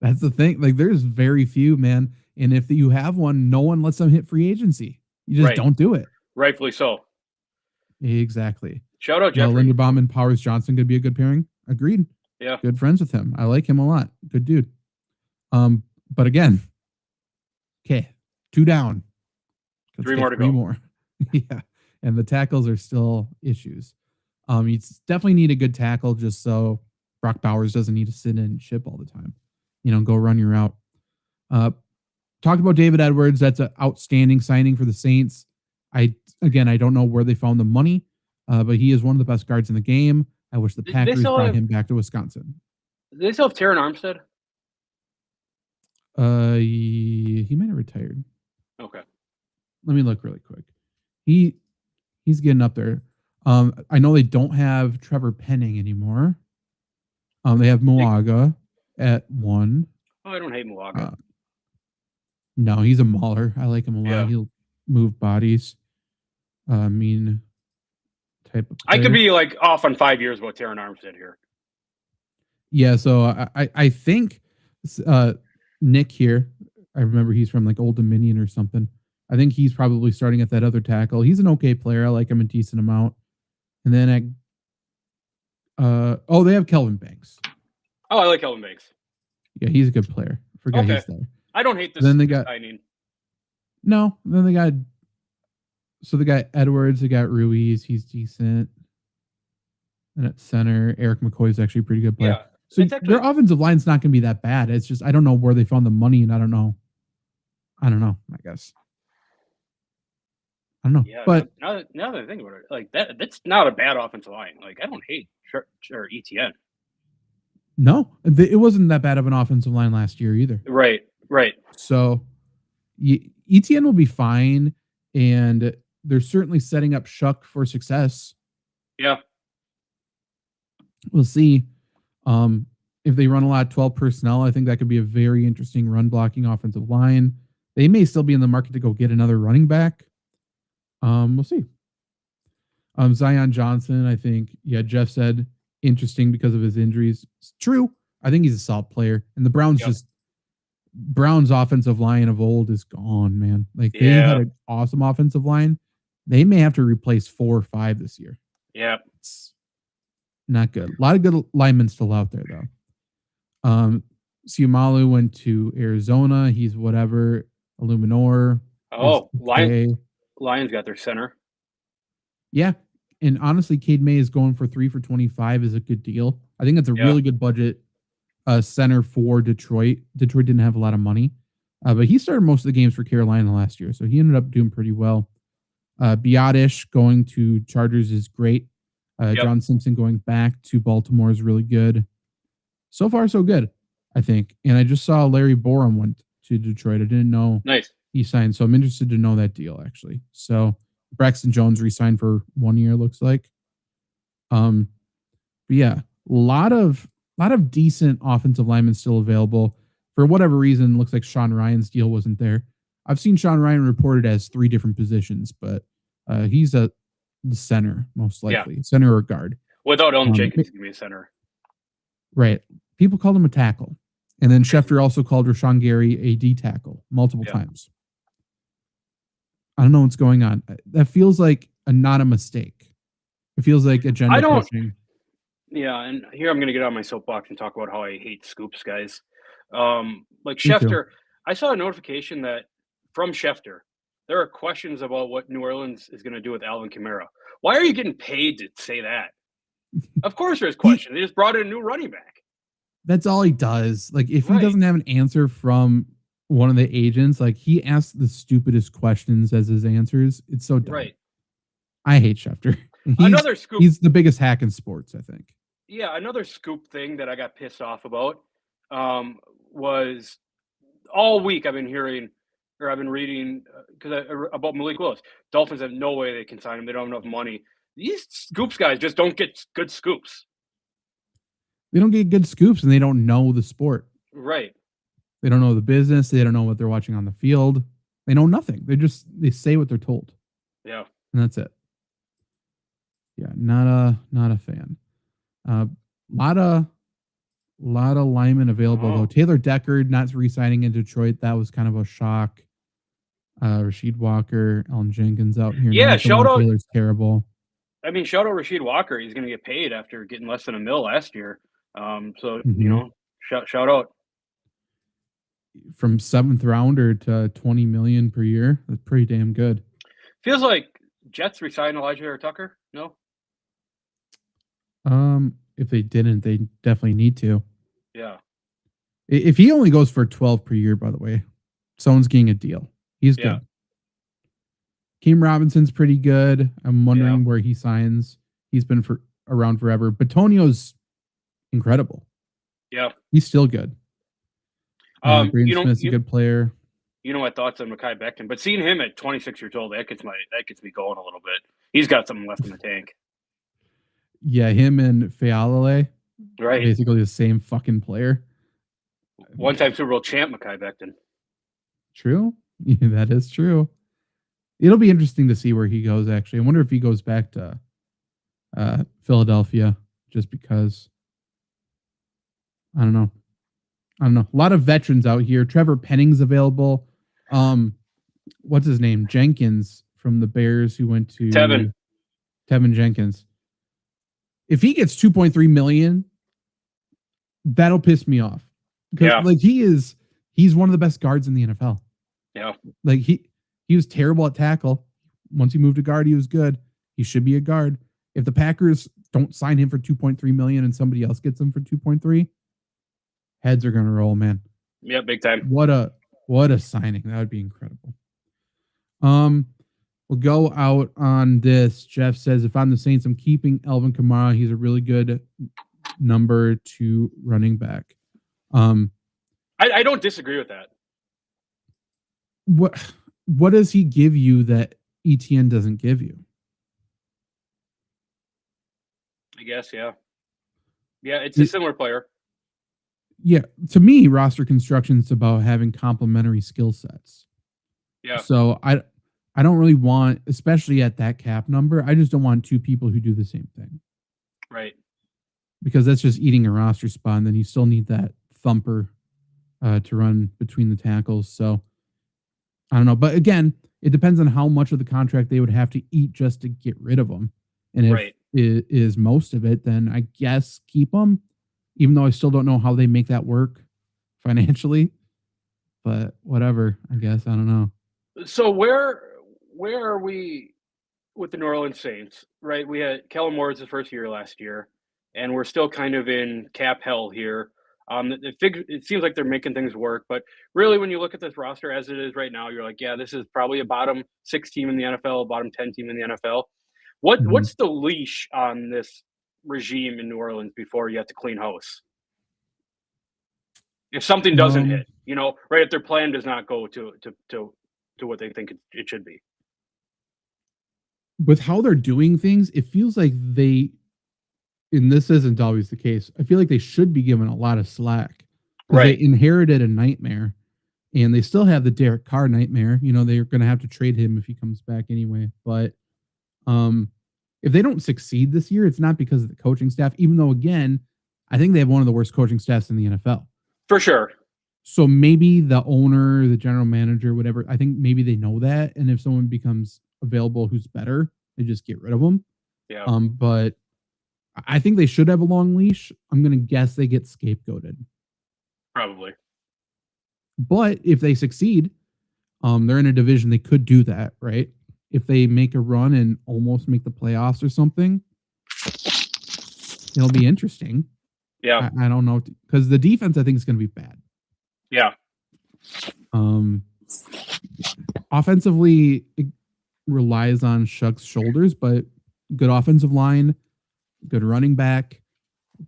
Speaker 1: that's the thing. Like, there's very few, man. And if you have one, no one lets them hit free agency. You just don't do it.
Speaker 2: Rightfully so.
Speaker 1: Exactly.
Speaker 2: Shout out Jeffrey.
Speaker 1: Linderbaum and Powers Johnson could be a good pairing. Agreed.
Speaker 2: Yeah.
Speaker 1: Good friends with him. I like him a lot. Good dude. But again, okay, 2 down.
Speaker 2: Let's 3 more to go.
Speaker 1: 3 more. Yeah. And the tackles are still issues. You definitely need a good tackle just so Brock Bowers doesn't need to sit in and chip all the time. Go run your route. Talked about David Edwards. That's an outstanding signing for the Saints. I don't know where they found the money, but he is one of the best guards in the game. I wish the Packers brought him back to Wisconsin.
Speaker 2: Do they still have Terron Armstead?
Speaker 1: He might have retired.
Speaker 2: Okay.
Speaker 1: Let me look really quick. He's getting up there. I know they don't have Trevor Penning anymore. They have Moaga at 1.
Speaker 2: Oh, I don't hate Moaga.
Speaker 1: No, he's a mauler. I like him a lot.
Speaker 2: Yeah.
Speaker 1: He'll move bodies. Tyrone type of
Speaker 2: I
Speaker 1: player.
Speaker 2: could be like off on 5 years about Terran Armstead here.
Speaker 1: Yeah, so I think Nick here, I remember he's from like Old Dominion or something. I think he's probably starting at that other tackle. He's an okay player. I like him a decent amount. And then they have Kelvin Banks.
Speaker 2: Oh, I like Kelvin Banks.
Speaker 1: Yeah, he's a good player. Forget
Speaker 2: Okay.
Speaker 1: he's there.
Speaker 2: I don't hate this.
Speaker 1: Then they got
Speaker 2: signing.
Speaker 1: No, then they got Edwards, they got Ruiz, he's decent. And at center, Eric McCoy is actually a pretty good player.
Speaker 2: Yeah.
Speaker 1: So their offensive line's not going to be that bad. It's just I don't know where they found the money, and I don't know. I guess I don't know.
Speaker 2: Yeah,
Speaker 1: but
Speaker 2: now that I think about it, like that's not a bad offensive line. Like I don't hate ETN.
Speaker 1: No, it wasn't that bad of an offensive line last year either.
Speaker 2: Right.
Speaker 1: So ETN will be fine, and they're certainly setting up Shuck for success.
Speaker 2: Yeah.
Speaker 1: We'll see. If they run a lot of 12 personnel, I think that could be a very interesting run blocking offensive line. They may still be in the market to go get another running back. We'll see. Zion Johnson, I think, Jeff said interesting because of his injuries. It's true. I think he's a solid player. And the Browns Browns offensive line of old is gone, man. Like they had an awesome offensive line. They may have to replace 4 or 5 this year.
Speaker 2: Yeah.
Speaker 1: It's not good. A lot of good linemen still out there though. Siumalu went to Arizona. He's whatever. Illuminor.
Speaker 2: Oh, Lions got their center.
Speaker 1: Yeah. And honestly, Cade May is going for 3 for $25 is a good deal. I think that's a really good budget center for Detroit. Detroit didn't have a lot of money, but he started most of the games for Carolina last year, so he ended up doing pretty well. Biotish going to Chargers is great. John Simpson going back to Baltimore is really good. So far, so good, I think. And I just saw Larry Borum went to Detroit. I didn't know he signed, so I'm interested to know that deal, actually. So Braxton Jones re-signed for 1 year, looks like. But yeah, a lot of decent offensive linemen still available. For whatever reason, looks like Sean Ryan's deal wasn't there. I've seen Sean Ryan reported as 3 different positions, but he's the center, most likely. Center or guard.
Speaker 2: Without Elton Jenkins, give me a center.
Speaker 1: Right. People called him a tackle. And then Schefter also called Rashawn Gary a D tackle multiple times. I don't know what's going on. That feels like not a mistake. It feels like agenda pushing.
Speaker 2: Yeah, and here I'm going to get on my soapbox and talk about how I hate scoops, guys. Like Schefter, I saw a notification that from Schefter, there are questions about what New Orleans is going to do with Alvin Kamara. Why are you getting paid to say that? Of course there's questions. They just brought in a new running back.
Speaker 1: That's all he does. Like, if he doesn't have an answer from one of the agents, like, he asks the questions as his answers. It's so dumb. Right. I hate Schefter.
Speaker 2: Another scoop.
Speaker 1: He's the biggest hack in sports, I think.
Speaker 2: Yeah, another scoop thing that I got pissed off about was all week I've been hearing or I've been reading about Malik Willis. Dolphins have no way they can sign him. They don't have enough money. These scoops guys just don't get good scoops.
Speaker 1: They don't get good scoops, and they don't know the sport.
Speaker 2: Right.
Speaker 1: They don't know the business. They don't know what they're watching on the field. They know nothing. They say what they're told.
Speaker 2: Yeah.
Speaker 1: And that's it. Yeah, not a fan. Lot of linemen available though. Taylor Deckard not re-signing in Detroit. That was kind of a shock. Rasheed Walker, Elton Jenkins out here.
Speaker 2: Yeah, shout out.
Speaker 1: Taylor's terrible.
Speaker 2: I mean, shout out Rasheed Walker. He's going to get paid after getting less than $1 million last year. You know, shout out.
Speaker 1: From 7th rounder to $20 million per year. That's pretty damn good.
Speaker 2: Feels like Jets re-signed Elijah Tucker. No.
Speaker 1: If they didn't, they definitely need to.
Speaker 2: Yeah.
Speaker 1: If he only goes for 12 per year, by the way, someone's getting a deal. He's good. Keem Robinson's pretty good. I'm wondering where he signs. He's been around forever. Batonio's incredible.
Speaker 2: Yeah.
Speaker 1: He's still good. Braden Smith's a good player.
Speaker 2: You know my thoughts on Mekhi Becton, but seeing him at 26 years old, that gets me going a little bit. He's got something left in the tank.
Speaker 1: Yeah, him and Faalele,
Speaker 2: right?
Speaker 1: Basically the same fucking player.
Speaker 2: One-time Super Bowl champ, Mekhi Becton.
Speaker 1: True. Yeah, that is true. It'll be interesting to see where he goes, actually. I wonder if he goes back to Philadelphia, just because. I don't know. A lot of veterans out here. Trevor Penning's available. What's his name? Jenkins from the Bears, who went to Tevin Jenkins. If he gets 2.3 million, that'll piss me off. Because he's one of the best guards in the NFL.
Speaker 2: Yeah.
Speaker 1: Like he was terrible at tackle. Once he moved to guard, he was good. He should be a guard. If the Packers don't sign him for 2.3 million and somebody else gets him for 2.3, heads are gonna roll, man.
Speaker 2: Yeah, big time.
Speaker 1: What a signing. That would be incredible. We'll go out on this. Jeff says, if I'm the Saints, I'm keeping Alvin Kamara. He's a really good number 2 running back.
Speaker 2: I don't disagree with that.
Speaker 1: What does he give you that ETN doesn't give you?
Speaker 2: I guess, yeah. Yeah, it's a similar player.
Speaker 1: Yeah, to me, roster construction is about having complementary skill sets.
Speaker 2: Yeah.
Speaker 1: So I don't really want, especially at that cap number, I just don't want 2 people who do the same thing.
Speaker 2: Right.
Speaker 1: Because that's just eating a roster spot, and then you still need that thumper to run between the tackles. So I don't know. But again, it depends on how much of the contract they would have to eat just to get rid of them. And if it is most of it, then I guess keep them, even though I still don't know how they make that work financially. But whatever, I guess. I don't know.
Speaker 2: So where are we with the New Orleans Saints, right? We had Kellen Moore's his first year last year, and we're still kind of in cap hell here. It seems like they're making things work, but really when you look at this roster as it is right now, you're like, yeah, this is probably a bottom 6 team in the NFL, a bottom 10 team in the NFL. What's the leash on this regime in New Orleans before you have to clean house? If something doesn't hit, right? If their plan does not go to what they think it should be.
Speaker 1: With how they're doing things, it feels like and this isn't always the case, I feel like they should be given a lot of slack.
Speaker 2: Right.
Speaker 1: They inherited a nightmare, and they still have the Derek Carr nightmare. They're going to have to trade him if he comes back anyway. But if they don't succeed this year, it's not because of the coaching staff, even though, again, I think they have one of the worst coaching staffs in the NFL.
Speaker 2: For sure.
Speaker 1: So maybe the owner, the general manager, whatever, I think maybe they know that. And if someone becomes available who's better, they just get rid of them.
Speaker 2: Yeah.
Speaker 1: But I think they should have a long leash. I'm going to guess they get scapegoated.
Speaker 2: Probably.
Speaker 1: But if they succeed, they're in a division. They could do that, right? If they make a run and almost make the playoffs or something, it'll be interesting.
Speaker 2: Yeah.
Speaker 1: I don't know. Because the defense, I think, is going to be bad.
Speaker 2: Yeah.
Speaker 1: Offensively, it relies on Shuck's shoulders, but good offensive line, good running back,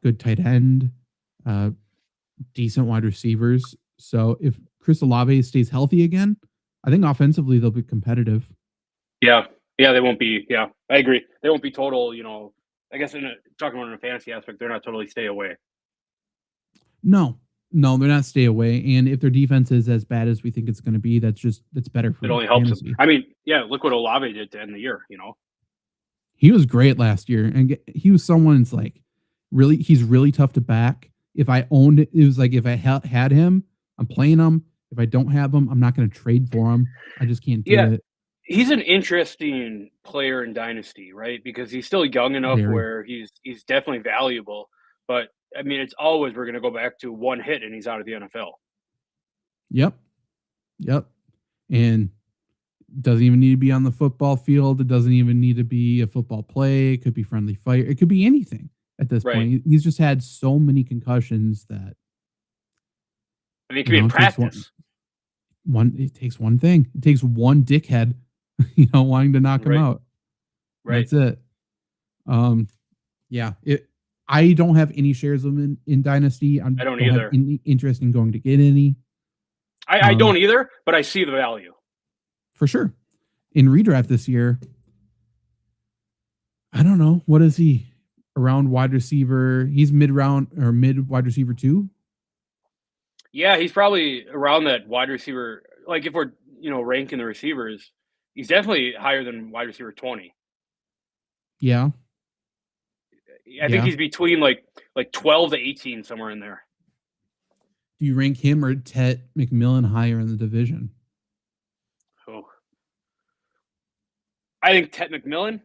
Speaker 1: good tight end, decent wide receivers. So if Chris Olave stays healthy again, I think offensively they'll be competitive.
Speaker 2: Yeah. Yeah, they won't be. Yeah, I agree. They won't be total, I guess talking about in a fantasy aspect, they're not totally stay away.
Speaker 1: No, they're not stay away. And if their defense is as bad as we think it's going to be, that's better for
Speaker 2: it. Only
Speaker 1: fantasy.
Speaker 2: helps them. I mean, yeah, look what Olave did to end the year.
Speaker 1: He was great last year, and he was someone's like he's really tough to back. If I owned it, it was like if I had him, I'm playing him. If I don't have him, I'm not going to trade for him. I just can't do it.
Speaker 2: He's an interesting player in Dynasty, right? Because he's still young enough where he's definitely valuable. But I mean, it's always we're going to go back to one hit and he's out of the NFL.
Speaker 1: Yep. And doesn't even need to be on the football field. It doesn't even need to be a football play. It could be friendly fire. It could be anything at this point. He's just had so many concussions that.
Speaker 2: I mean, it could be in practice.
Speaker 1: It takes one thing. It takes one dickhead, wanting to knock him out.
Speaker 2: Right.
Speaker 1: That's it. Yeah. I don't have any shares of him in Dynasty. I don't either. Have any interest in going to get any.
Speaker 2: I don't either, but I see the value.
Speaker 1: For sure. In redraft this year, I don't know. What is he? Around wide receiver. He's mid-round or mid wide receiver 2.
Speaker 2: Yeah, he's probably around that wide receiver. Like if we're, ranking the receivers, he's definitely higher than wide receiver 20.
Speaker 1: Yeah.
Speaker 2: I think he's between like 12 to 18, somewhere in there.
Speaker 1: Do you rank him or Tet McMillan higher in the division?
Speaker 2: Oh, I think Tet McMillan.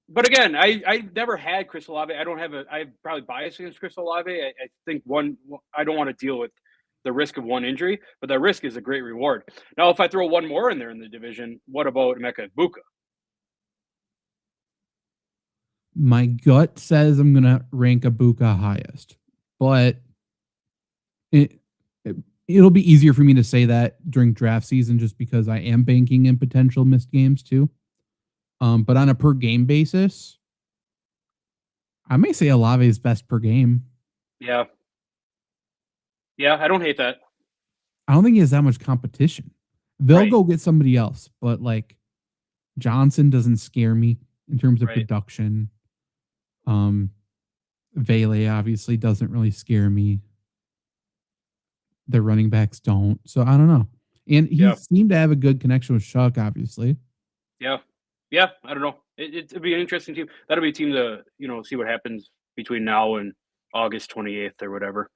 Speaker 2: But again, I never had Chris Olave. I'm probably biased against Chris Olave. I think I don't want to deal with the risk of one injury, but that risk is a great reward. Now, if I throw one more in there in the division, what about Emeka Egbuka?
Speaker 1: My gut says I'm going to rank Egbuka highest, but it'll be easier for me to say that during draft season just because I am banking in potential missed games too. But on a per game basis, I may say Olave is best per game.
Speaker 2: Yeah. Yeah, I don't hate that.
Speaker 1: I don't think he has that much competition. They'll go get somebody else, but like Johnson doesn't scare me in terms of production. Vele obviously doesn't really scare me. The running backs don't. So I don't know. And he seemed to have a good connection with Shuck, obviously.
Speaker 2: Yeah. Yeah, I don't know. It'd be an interesting team. That'll be a team to, see what happens between now and August 28th or whatever.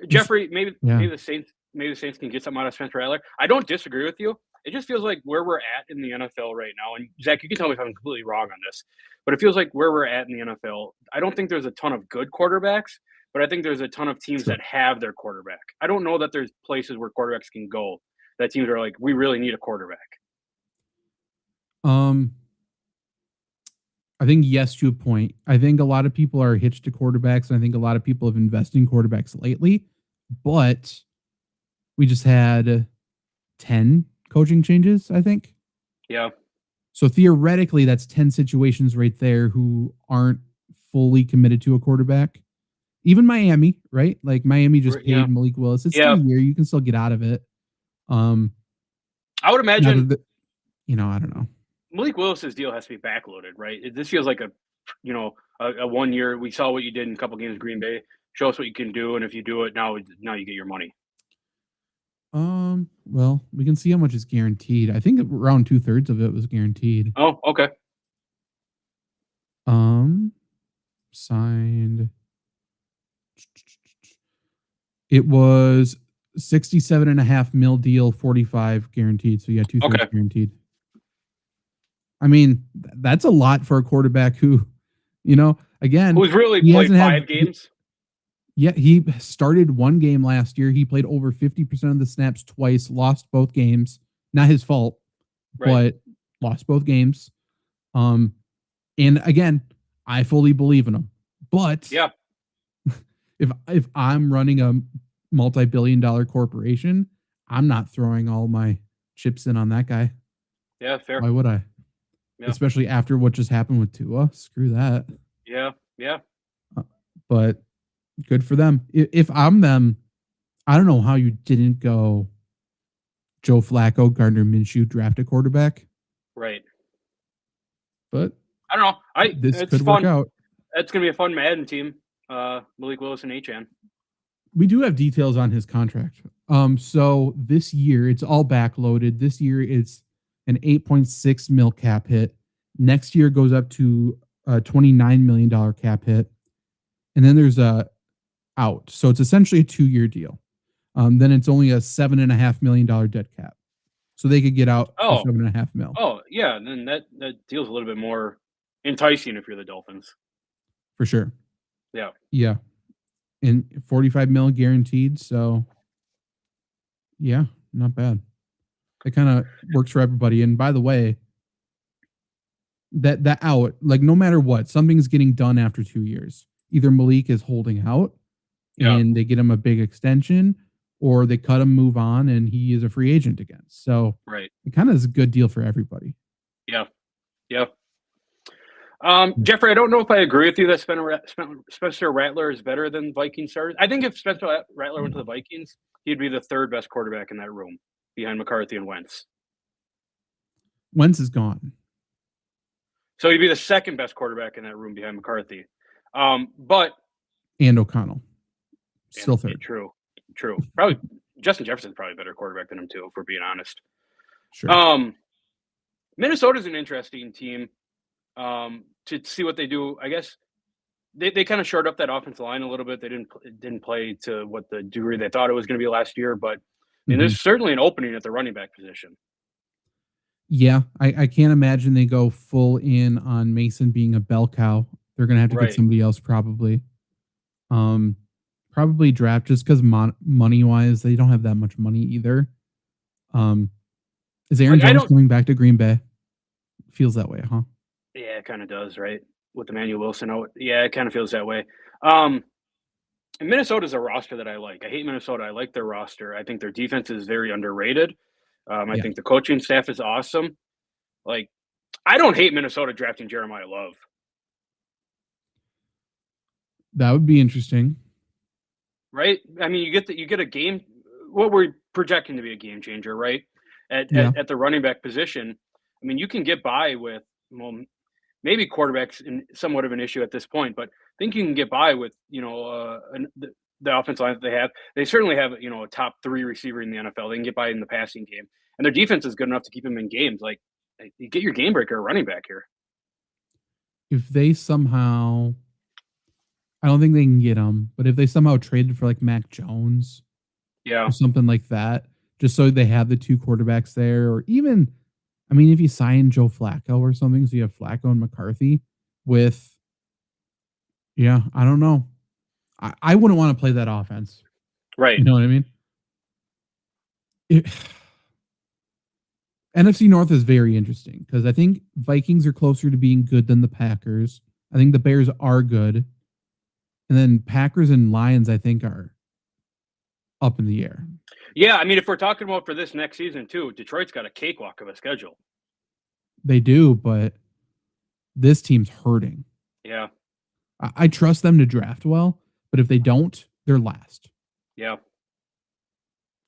Speaker 2: Jeffrey, maybe the Saints can get something out of Spencer Rattler. I don't disagree with you. It just feels like where we're at in the NFL right now, and Zach, you can tell me if I'm completely wrong on this, but it feels like where we're at in the NFL, I don't think there's a ton of good quarterbacks, but I think there's a ton of teams that have their quarterback. I don't know that there's places where quarterbacks can go that teams are like, we really need a quarterback.
Speaker 1: I think yes to a point. I think a lot of people are hitched to quarterbacks, and I think a lot of people have invested in quarterbacks lately, but we just had 10 coaching changes, I think.
Speaker 2: Yeah.
Speaker 1: So theoretically, that's 10 situations right there who aren't fully committed to a quarterback. Even Miami, right? Like Miami just paid Malik Willis. It's still a year. You can still get out of it.
Speaker 2: I would imagine,
Speaker 1: I don't know.
Speaker 2: Malik Willis's deal has to be backloaded, right? This feels like a 1 year. We saw what you did in a couple games of Green Bay. Show us what you can do, and if you do it now you get your money.
Speaker 1: Well, we can see how much is guaranteed. I think around 2/3 of it was guaranteed.
Speaker 2: Oh, okay.
Speaker 1: Signed. It was 67.5 mil deal, 45 guaranteed. So yeah, 2/3 guaranteed. I mean, that's a lot for a quarterback who, again,
Speaker 2: who's really played 5 games.
Speaker 1: Yeah, he started one game last year. He played over 50% of the snaps twice, lost both games. Not his fault, but lost both games. And again, I fully believe in him. But if I'm running a multi-billion-dollar corporation, I'm not throwing all my chips in on that guy.
Speaker 2: Yeah, fair.
Speaker 1: Why would I? Yeah. Especially after what just happened with Tua. Screw that.
Speaker 2: Yeah.
Speaker 1: But good for them. If I'm them, I don't know how you didn't go Joe Flacco, Gardner Minshew, draft a quarterback.
Speaker 2: Right.
Speaker 1: But
Speaker 2: I don't know.
Speaker 1: This could work out.
Speaker 2: It's going to be a fun Madden team. Malik Willis and Achane.
Speaker 1: We do have details on his contract. So this year, it's all backloaded. This year, it's an 8.6 mil cap hit. Next year goes up to a $29 million cap hit. And then there's a out. So it's essentially a 2-year deal. Then it's only a $7.5 million dead cap. So they could get out for $7.5 mil.
Speaker 2: Oh, yeah. And then that deal's a little bit more enticing if you're the Dolphins.
Speaker 1: For sure.
Speaker 2: Yeah.
Speaker 1: Yeah. And 45 mil guaranteed. So yeah, not bad. It kind of works for everybody. And by the way, that out, like no matter what, something's getting done after 2 years. Either Malik is holding out and they get him a big extension, or they cut him, move on, and he is a free agent again. So it kind of is a good deal for everybody.
Speaker 2: Yeah. Jeffrey, I don't know if I agree with you that Spencer Rattler is better than Viking starters. I think if Spencer Rattler went to the Vikings, he'd be the 3rd best quarterback in that room behind McCarthy and Wentz.
Speaker 1: Wentz is gone.
Speaker 2: So he'd be the 2nd best quarterback in that room behind McCarthy. But
Speaker 1: and O'Connell. Still 3rd.
Speaker 2: True. Probably Justin Jefferson's probably a better quarterback than him too, if we're being honest.
Speaker 1: Sure.
Speaker 2: Minnesota's an interesting team to see what they do. I guess they kind of shored up that offensive line a little bit. They didn't play to what the degree they thought it was going to be last year, but
Speaker 1: Mhm.
Speaker 2: there's certainly an opening at the running back position.
Speaker 1: Yeah, I can't imagine they go full in on Mason being a bell cow. They're gonna have to get
Speaker 2: Right.
Speaker 1: somebody else probably. Um, Probably draft just because money wise, they don't have that much money either. Um, is Aaron
Speaker 2: Like I
Speaker 1: Jones
Speaker 2: don't.
Speaker 1: coming back to Green Bay? Feels that way, huh?
Speaker 2: Yeah, it kind of does, right? With Emmanuel Wilson out. Yeah, it kind of feels that way. Um, and Minnesota's a roster that I like. I hate Minnesota. I like their roster. I think their defense is very underrated. I
Speaker 1: Yeah,
Speaker 2: think the coaching staff is awesome. Like, I don't hate Minnesota drafting Jeremiah Love,
Speaker 1: that would be interesting.
Speaker 2: right? I mean, you get a game, what we're projecting to be a game changer, right?
Speaker 1: Yeah,
Speaker 2: At the running back position. I mean, you can get by with, well, maybe quarterbacks in somewhat of an issue at this point, but I think you can get by with the offensive line that they have. They certainly have a top 3 receiver in the NFL. They can get by in the passing game, and their defense is good enough to keep them in games. Like, you get your game breaker running back here.
Speaker 1: if they somehow, I don't think they can get him, but if they somehow traded for like Mac Jones
Speaker 2: Yeah,
Speaker 1: or something like that, just so they have the two quarterbacks there, or even, I mean, if you sign Joe Flacco or something, so you have Flacco and McCarthy with, yeah, I don't know. I wouldn't want to play that offense.
Speaker 2: right.
Speaker 1: You know what I mean? It, NFC North is very interesting because I think Vikings are closer to being good than the Packers. I think the Bears are good. And then Packers and Lions, I think, are up in the air.
Speaker 2: Yeah, I mean, if we're talking about for this next season too, Detroit's got a cakewalk of a schedule.
Speaker 1: They do, but this team's hurting.
Speaker 2: Yeah,
Speaker 1: I trust them to draft well, but if they don't, they're last.
Speaker 2: yeah,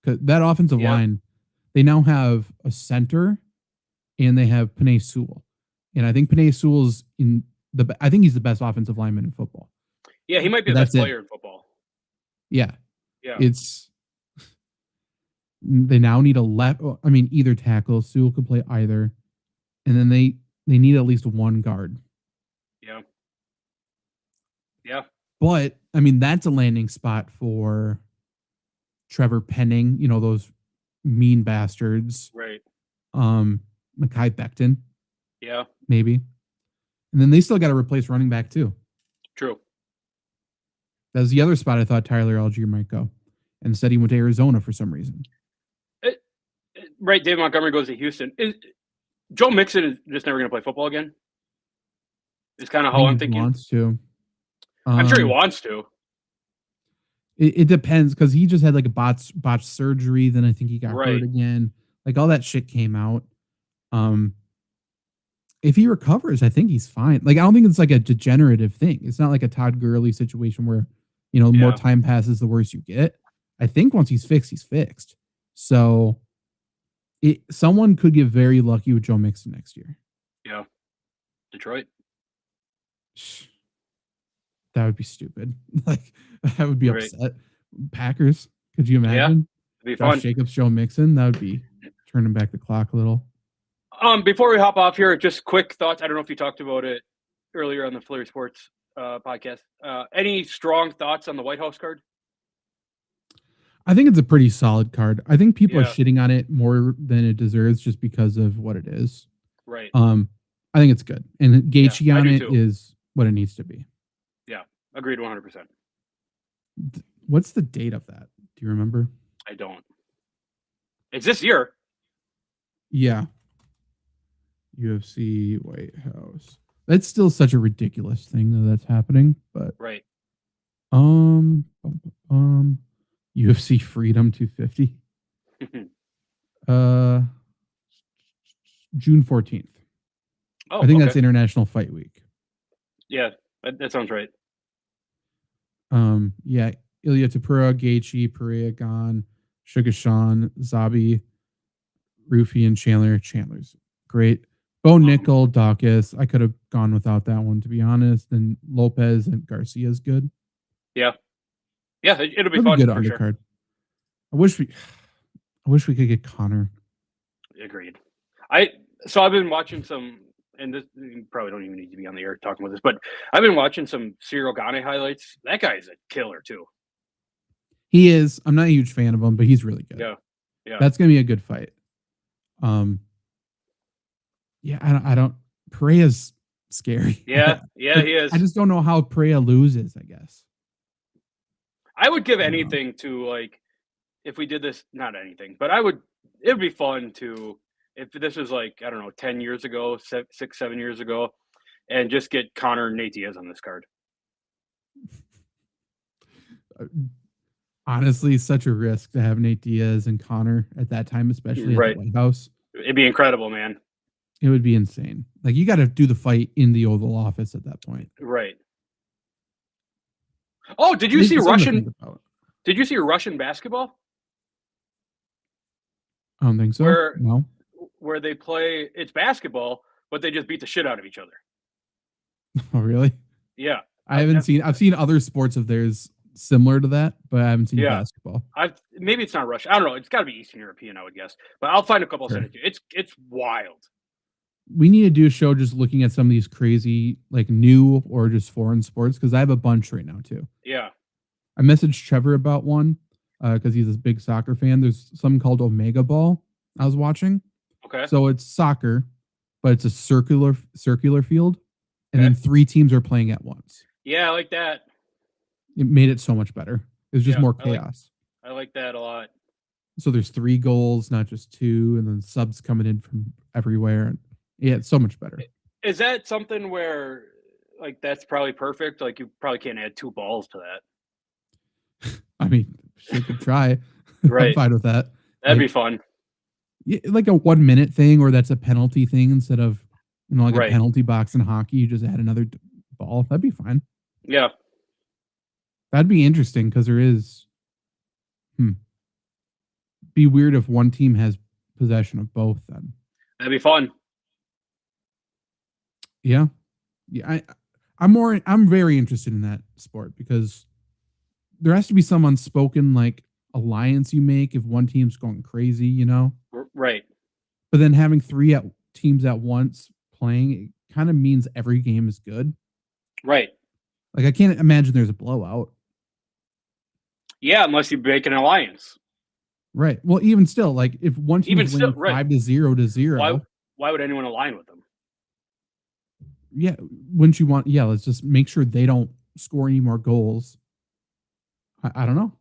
Speaker 1: Because that offensive
Speaker 2: yeah,
Speaker 1: line, they now have a center and they have Penei Sewell. And I think Penei Sewell's I think he's the best offensive lineman in football.
Speaker 2: yeah. He might be
Speaker 1: But
Speaker 2: the best
Speaker 1: that's it.
Speaker 2: player in football.
Speaker 1: Yeah.
Speaker 2: Yeah,
Speaker 1: It's They now need a left. I mean, either tackle. Sewell could play either, and then they need at least one guard.
Speaker 2: yeah, yeah.
Speaker 1: But I mean, that's a landing spot for Trevor Penning. You know those mean bastards.
Speaker 2: Right.
Speaker 1: Mekhi Becton,
Speaker 2: Yeah,
Speaker 1: maybe, and then they still got to replace running back too.
Speaker 2: true.
Speaker 1: That's the other spot I thought Tyler Algier might go. Instead, he went to Arizona for some reason.
Speaker 2: Right. Dave Montgomery goes to Houston. Joe Mixon is just never going to play football again? Is kind of
Speaker 1: I
Speaker 2: how
Speaker 1: think
Speaker 2: I'm
Speaker 1: he
Speaker 2: thinking.
Speaker 1: wants to.
Speaker 2: I'm sure he wants to.
Speaker 1: It depends because he just had like a botched surgery. Then I think he got
Speaker 2: Right.
Speaker 1: hurt again. Like all that shit came out. If he recovers, I think he's fine. Like I don't think it's like a degenerative thing. It's not like a Todd Gurley situation where the more
Speaker 2: Yeah.
Speaker 1: time passes, the worse you get. I think once he's fixed, he's fixed. So someone could get very lucky with Joe Mixon next year.
Speaker 2: Yeah. Detroit.
Speaker 1: That would be stupid. Like I would be
Speaker 2: Right.
Speaker 1: upset. Packers, could you imagine?
Speaker 2: It'd be
Speaker 1: Josh
Speaker 2: fun.
Speaker 1: Jacobs, Joe Mixon, that would be turning back the clock a little.
Speaker 2: Before we hop off here, just quick thoughts. I don't know if you talked about it earlier on the Flurry Sports podcast. Any strong thoughts on the White House card?
Speaker 1: I think it's a pretty solid card. I think people are
Speaker 2: Yeah.
Speaker 1: shitting on it more than it deserves just because of what it is.
Speaker 2: Right.
Speaker 1: I think it's good. And Gaethje
Speaker 2: Yeah, I
Speaker 1: on
Speaker 2: do
Speaker 1: it
Speaker 2: too.
Speaker 1: is what it needs to be.
Speaker 2: Agreed 100%.
Speaker 1: What's the date of that? Do you remember?
Speaker 2: I don't. It's this year.
Speaker 1: Yeah. UFC White House. That's still such a ridiculous thing that's happening, but
Speaker 2: Right.
Speaker 1: UFC Freedom 250. June 14th.
Speaker 2: Oh,
Speaker 1: I think
Speaker 2: okay.
Speaker 1: that's International Fight Week.
Speaker 2: Yeah, that sounds right.
Speaker 1: Yeah, Ilya Tapura, Gaethje, Pereira, Gane, Sugar Sean, Zabi, Rufy, and Chandler. Chandler's great. Bo Nickel, Dawkins. I could have gone without that one, to be honest. And Lopez and Garcia's good.
Speaker 2: Yeah, it'll be
Speaker 1: That'd
Speaker 2: fun.
Speaker 1: be good
Speaker 2: For sure.
Speaker 1: undercard. I wish we could get Connor.
Speaker 2: Agreed. I've been watching some and this you probably don't even need to be on the air talking about this, but I've been watching some Cyril Gane highlights. That guy's a killer too.
Speaker 1: He is. I'm not a huge fan of him, but he's really good.
Speaker 2: Yeah. Yeah.
Speaker 1: That's gonna be a good fight. Yeah, I don't. Pereira's scary.
Speaker 2: Yeah. Yeah, he is.
Speaker 1: I just don't know how Pereira loses. I guess.
Speaker 2: I would give
Speaker 1: I don't know.
Speaker 2: anything to like if we did this. Not anything, but I would. It would be fun to if this was like I don't know 10 years ago, 6, 7 years ago, and just get Connor and Nate Diaz on this card.
Speaker 1: Honestly, such a risk to have Nate Diaz and Connor at that time, especially at
Speaker 2: Right.
Speaker 1: the White House.
Speaker 2: It'd be incredible, man.
Speaker 1: It would be insane. Like you got to do the fight in the Oval Office at that point.
Speaker 2: Right. Oh, did you
Speaker 1: It's
Speaker 2: see
Speaker 1: something to
Speaker 2: Russian?
Speaker 1: think about.
Speaker 2: Did you see Russian basketball
Speaker 1: I don't think so.
Speaker 2: Where-
Speaker 1: No.
Speaker 2: where they play? It's basketball, but they just beat the shit out of each other.
Speaker 1: Oh, really?
Speaker 2: Yeah,
Speaker 1: I haven't seen. I've seen other sports of theirs similar to that, but I haven't seen
Speaker 2: Yeah.
Speaker 1: basketball.
Speaker 2: maybe it's not Russian. I don't know. It's got to be Eastern European, I would guess. But I'll find a couple. I'll send it to you. It's wild.
Speaker 1: We need to do a show just looking at some of these crazy, like new or just foreign sports because I have a bunch right now too.
Speaker 2: Yeah.
Speaker 1: I messaged Trevor about one because he's a big soccer fan. There's something called Omega Ball I was watching.
Speaker 2: Okay.
Speaker 1: So it's soccer, but it's a circular field, and then
Speaker 2: Okay.
Speaker 1: 3 teams are playing at once.
Speaker 2: Yeah, I like that.
Speaker 1: It made it so much better. It was just
Speaker 2: Yeah,
Speaker 1: more
Speaker 2: I like-
Speaker 1: chaos.
Speaker 2: I like that a lot.
Speaker 1: So there's 3 goals, not just 2, and then subs coming in from everywhere. And yeah, it's so much better.
Speaker 2: Is that something where like that's probably perfect? Like you probably can't add 2 balls to that.
Speaker 1: I mean, shit could try. I'm
Speaker 2: Right.
Speaker 1: fine with that.
Speaker 2: That'd
Speaker 1: Like-
Speaker 2: be fun.
Speaker 1: Yeah, like a 1 minute thing, or that's a penalty thing instead of like
Speaker 2: Right.
Speaker 1: a penalty box in hockey. You just add another ball. That'd be fine.
Speaker 2: Yeah.
Speaker 1: That'd be interesting because there is. Be weird if one team has possession of both. Then
Speaker 2: That'd be fun.
Speaker 1: yeah. I'm very interested in that sport because there has to be some unspoken like alliance you make if one team's going crazy, you know.
Speaker 2: Right.
Speaker 1: But then having 3 teams at once playing, it kind of means every game is good.
Speaker 2: Right.
Speaker 1: Like I can't imagine there's a blowout.
Speaker 2: Yeah, unless you make an alliance.
Speaker 1: Right. Well, even still, like if one team
Speaker 2: Even
Speaker 1: is
Speaker 2: still,
Speaker 1: winning
Speaker 2: right.
Speaker 1: 5-0 to 0,
Speaker 2: Why would anyone align with them?
Speaker 1: yeah, wouldn't you want? Yeah, let's just make sure they don't score any more goals. I don't know.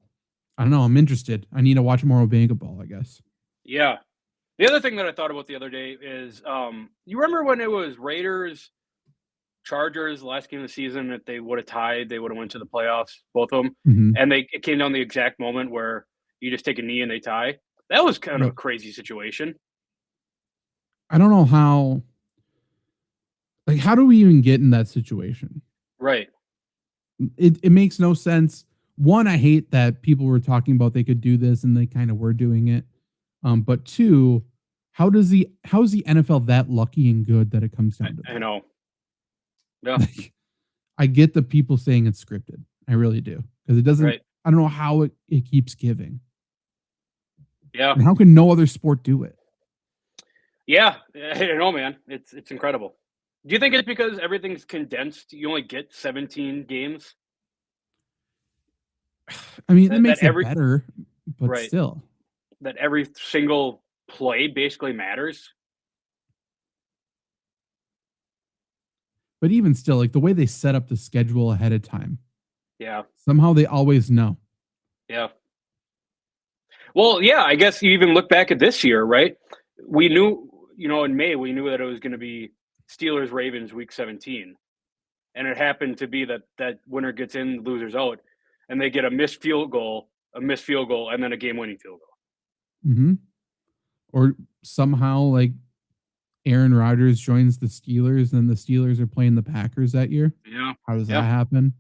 Speaker 1: I'm interested. I need to watch more Omega Ball, I guess.
Speaker 2: Yeah. The other thing that I thought about the other day is you remember when it was Raiders Chargers last game of the season that they would have tied, they would have went to the playoffs, both of them,
Speaker 1: Mhm.
Speaker 2: and it came down the exact moment where you just take a knee and they tie. That was kind of a
Speaker 1: Right.
Speaker 2: crazy situation.
Speaker 1: I don't know how. Like, how do we even get in that situation?
Speaker 2: Right.
Speaker 1: It makes no sense. One, I hate that people were talking about they could do this and they kind of were doing it. But 2, how is the NFL that lucky and good that it comes down to
Speaker 2: I
Speaker 1: that?
Speaker 2: know. Yeah.
Speaker 1: Like, I get the people saying it's scripted. I really do. Because it doesn't,
Speaker 2: Right.
Speaker 1: I don't know how it keeps giving.
Speaker 2: Yeah.
Speaker 1: And how can no other sport do it?
Speaker 2: Yeah. I don't know, man. It's incredible. Do you think it's because everything's condensed? You only get 17 games?
Speaker 1: I mean,
Speaker 2: That-
Speaker 1: it makes
Speaker 2: that
Speaker 1: it
Speaker 2: every-
Speaker 1: better, but
Speaker 2: Right.
Speaker 1: still.
Speaker 2: That every single play basically matters?
Speaker 1: But even still, like the way they set up the schedule ahead of time,
Speaker 2: Yeah.
Speaker 1: somehow they always know.
Speaker 2: Yeah. Well, yeah, I guess you even look back at this year, right? We knew, in May, we knew that it was going to be Steelers Ravens week 17. And it happened to be that winner gets in, losers out, and they get a missed field goal, and then a game-winning field goal.
Speaker 1: Mm-hmm. Or somehow, like Aaron Rodgers joins the Steelers, and the Steelers are playing the Packers that year.
Speaker 2: Yeah.
Speaker 1: How does
Speaker 2: Yeah.
Speaker 1: that happen?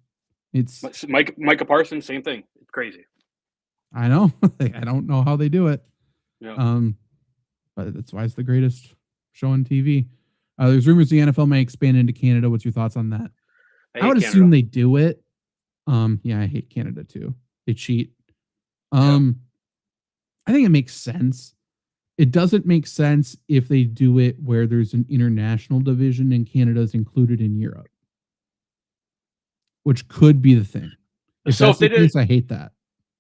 Speaker 1: It's
Speaker 2: Micah Parsons, same thing. It's crazy.
Speaker 1: I know. Like, I don't know how they do it.
Speaker 2: Yeah.
Speaker 1: But that's why it's the greatest show on TV. There's rumors the NFL may expand into Canada. What's your thoughts on that? I would
Speaker 2: hate
Speaker 1: assume
Speaker 2: Canada.
Speaker 1: they do it. Yeah, I hate Canada too. They cheat. I think it makes sense. It doesn't make sense if they do it where there's an international division and Canada's included in Europe, which could be the thing. If
Speaker 2: So
Speaker 1: that's
Speaker 2: if they
Speaker 1: the
Speaker 2: did,
Speaker 1: case, I hate that.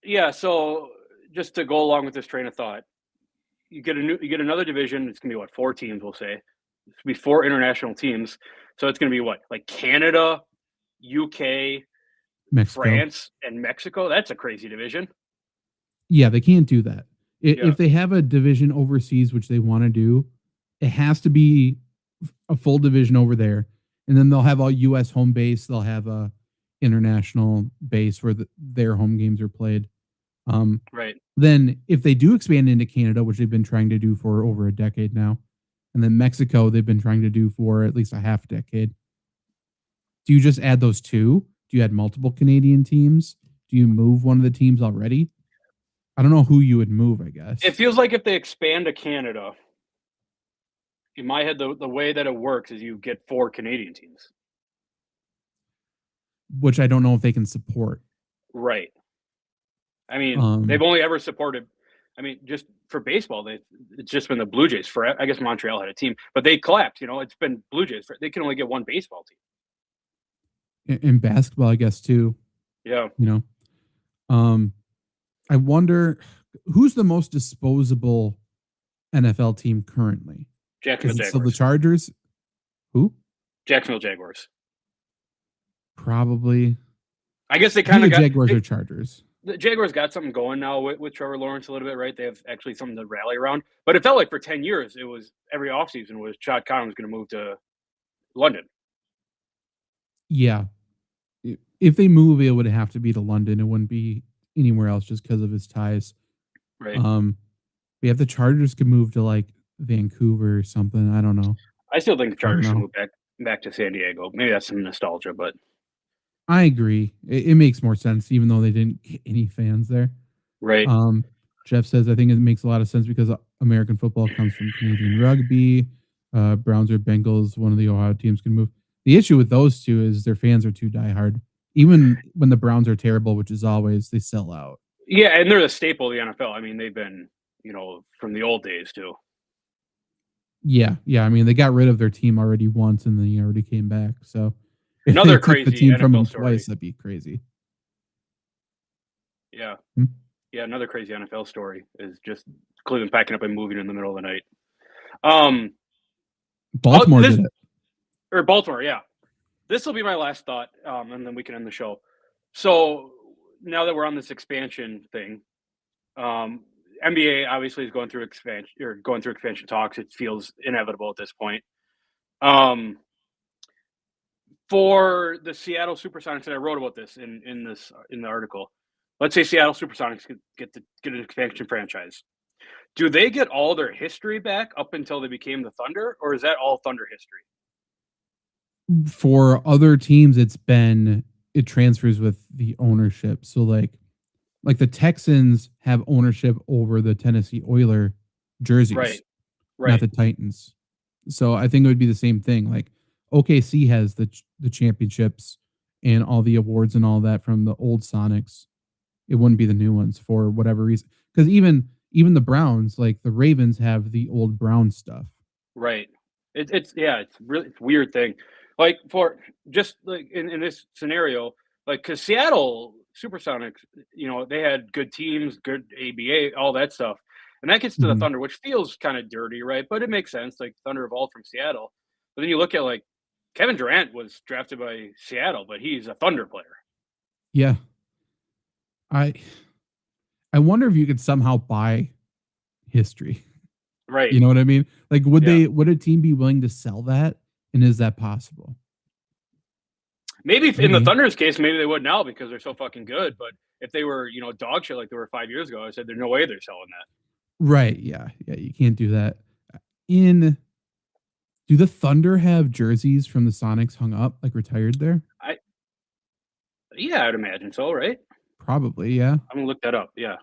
Speaker 2: yeah. So just to go along with this train of thought, you get another division. It's gonna be what, 4 teams? We'll say it's gonna be 4 international teams. So it's gonna be what, like Canada, UK,
Speaker 1: Mexico.
Speaker 2: France, and Mexico. That's a crazy division.
Speaker 1: Yeah, they can't do that.
Speaker 2: Yeah.
Speaker 1: If they have a division overseas, which they want to do, it has to be a full division over there, and then they'll have a U.S. home base. They'll have a international base where their home games are played.
Speaker 2: Right.
Speaker 1: Then, if they do expand into Canada, which they've been trying to do for over a decade now, and then Mexico, they've been trying to do for at least a half decade. Do you just add those two? Do you add multiple Canadian teams? Do you move one of the teams already? I don't know who you would move, I guess.
Speaker 2: It feels like if they expand to Canada, in my head, the way that it works is you get 4 Canadian teams.
Speaker 1: Which I don't know if they can support.
Speaker 2: Right. I mean, they've only ever supported. I mean, just for baseball, it's just been the Blue Jays. For I guess Montreal had a team, but they collapsed. It's been Blue Jays. They can only get one baseball team.
Speaker 1: In basketball, I guess too.
Speaker 2: Yeah.
Speaker 1: I wonder who's the most disposable NFL team currently.
Speaker 2: Jacksonville Jaguars.
Speaker 1: Still the Chargers. Who?
Speaker 2: Jacksonville Jaguars.
Speaker 1: Probably.
Speaker 2: I guess they kind of got
Speaker 1: Jaguars or Chargers.
Speaker 2: The Jaguars got something going now with Trevor Lawrence a little bit, right? They have actually something to rally around. But it felt like for 10 years, it was every offseason was Shad Khan was going to move to London.
Speaker 1: Yeah. If they move, it would have to be to London. It wouldn't be anywhere else just because of his ties.
Speaker 2: Right.
Speaker 1: We have the Chargers could move to like Vancouver or something. I don't know.
Speaker 2: I still think the Chargers should move back to San Diego. Maybe that's some nostalgia, but
Speaker 1: I agree. It makes more sense, even though they didn't get any fans there.
Speaker 2: Right.
Speaker 1: Jeff says, I think it makes a lot of sense because American football comes from Canadian rugby. Browns or Bengals, one of the Ohio teams can move. The issue with those two is their fans are too diehard. Even when the Browns are terrible, which is always, they sell out.
Speaker 2: Yeah, and they're the staple of the NFL. I mean, they've been, from the old days too.
Speaker 1: Yeah. I mean, they got rid of their team already once, and then he already came back. So if
Speaker 2: another
Speaker 1: they
Speaker 2: crazy
Speaker 1: took the team
Speaker 2: NFL
Speaker 1: from them
Speaker 2: story.
Speaker 1: twice, that'd be crazy.
Speaker 2: Yeah. Yeah, another crazy NFL story is just Cleveland packing up and moving in the middle of the night.
Speaker 1: Baltimore did it.
Speaker 2: Or Baltimore, yeah. This will be my last thought, and then we can end the show. So now that we're on this expansion thing, NBA obviously is going through expansion talks. It feels inevitable at this point. For the Seattle Supersonics, and I wrote about this in the article. Let's say Seattle Supersonics get an expansion franchise. Do they get all their history back up until they became the Thunder, or is that all Thunder history?
Speaker 1: For other teams, it transfers with the ownership. So like the Texans have ownership over the Tennessee Oilers jerseys,
Speaker 2: right.
Speaker 1: Not the Titans. So I think it would be the same thing. Like OKC has the championships and all the awards and all that from the old Sonics. It wouldn't be the new ones for whatever reason. Because even the Browns, like the Ravens, have the old Brown stuff.
Speaker 2: Right. It's really a weird thing. Like for just like in this scenario, like because Seattle Supersonics, they had good teams, good ABA, all that stuff, and that gets to the Thunder, which feels kind of dirty, right? But it makes sense. Like Thunder evolved from Seattle, but then you look at like Kevin Durant was drafted by Seattle, but he's a Thunder player.
Speaker 1: Yeah. I wonder if you could somehow buy history.
Speaker 2: Right.
Speaker 1: You know what I mean? Like would a team be willing to sell that? And is that possible?
Speaker 2: Maybe in the Thunder's case, maybe they would now because they're so fucking good. But if they were, dog shit like they were 5 years ago, I said there's no way they're selling that.
Speaker 1: Right. Yeah. You can't do that. Do the Thunder have jerseys from the Sonics hung up, like retired there?
Speaker 2: I'd imagine so, right?
Speaker 1: Probably, yeah.
Speaker 2: I'm gonna look that up. Yeah.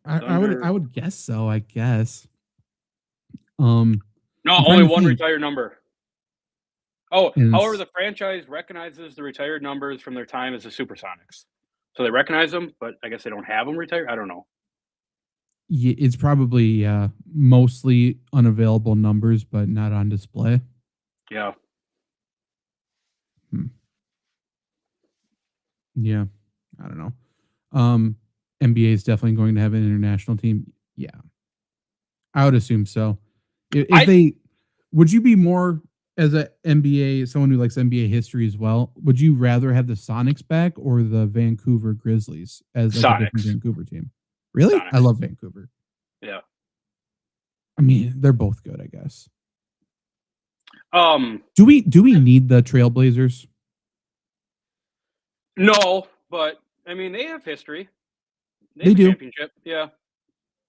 Speaker 1: I would guess so, I guess.
Speaker 2: No, only one retired number. Oh, however, the franchise recognizes the retired numbers from their time as the Supersonics. So they recognize them, but I guess they don't have them retired. I don't know.
Speaker 1: Yeah, it's probably mostly unavailable numbers, but not on display.
Speaker 2: Yeah.
Speaker 1: Hmm. Yeah, I don't know. NBA is definitely going to have an international team. Yeah, I would assume so. If
Speaker 2: I
Speaker 1: they, would you be more as a NBA someone who likes NBA history as well? Would you rather have the Sonics back or the Vancouver Grizzlies as like a different
Speaker 2: Sonics.
Speaker 1: Vancouver team? Really, I
Speaker 2: Sonics.
Speaker 1: love Vancouver.
Speaker 2: Yeah.
Speaker 1: I mean, they're both good, I guess.
Speaker 2: Um.
Speaker 1: Do we need the Trailblazers?
Speaker 2: No, but I mean they have history. They
Speaker 1: They
Speaker 2: have a
Speaker 1: do.
Speaker 2: championship. Yeah.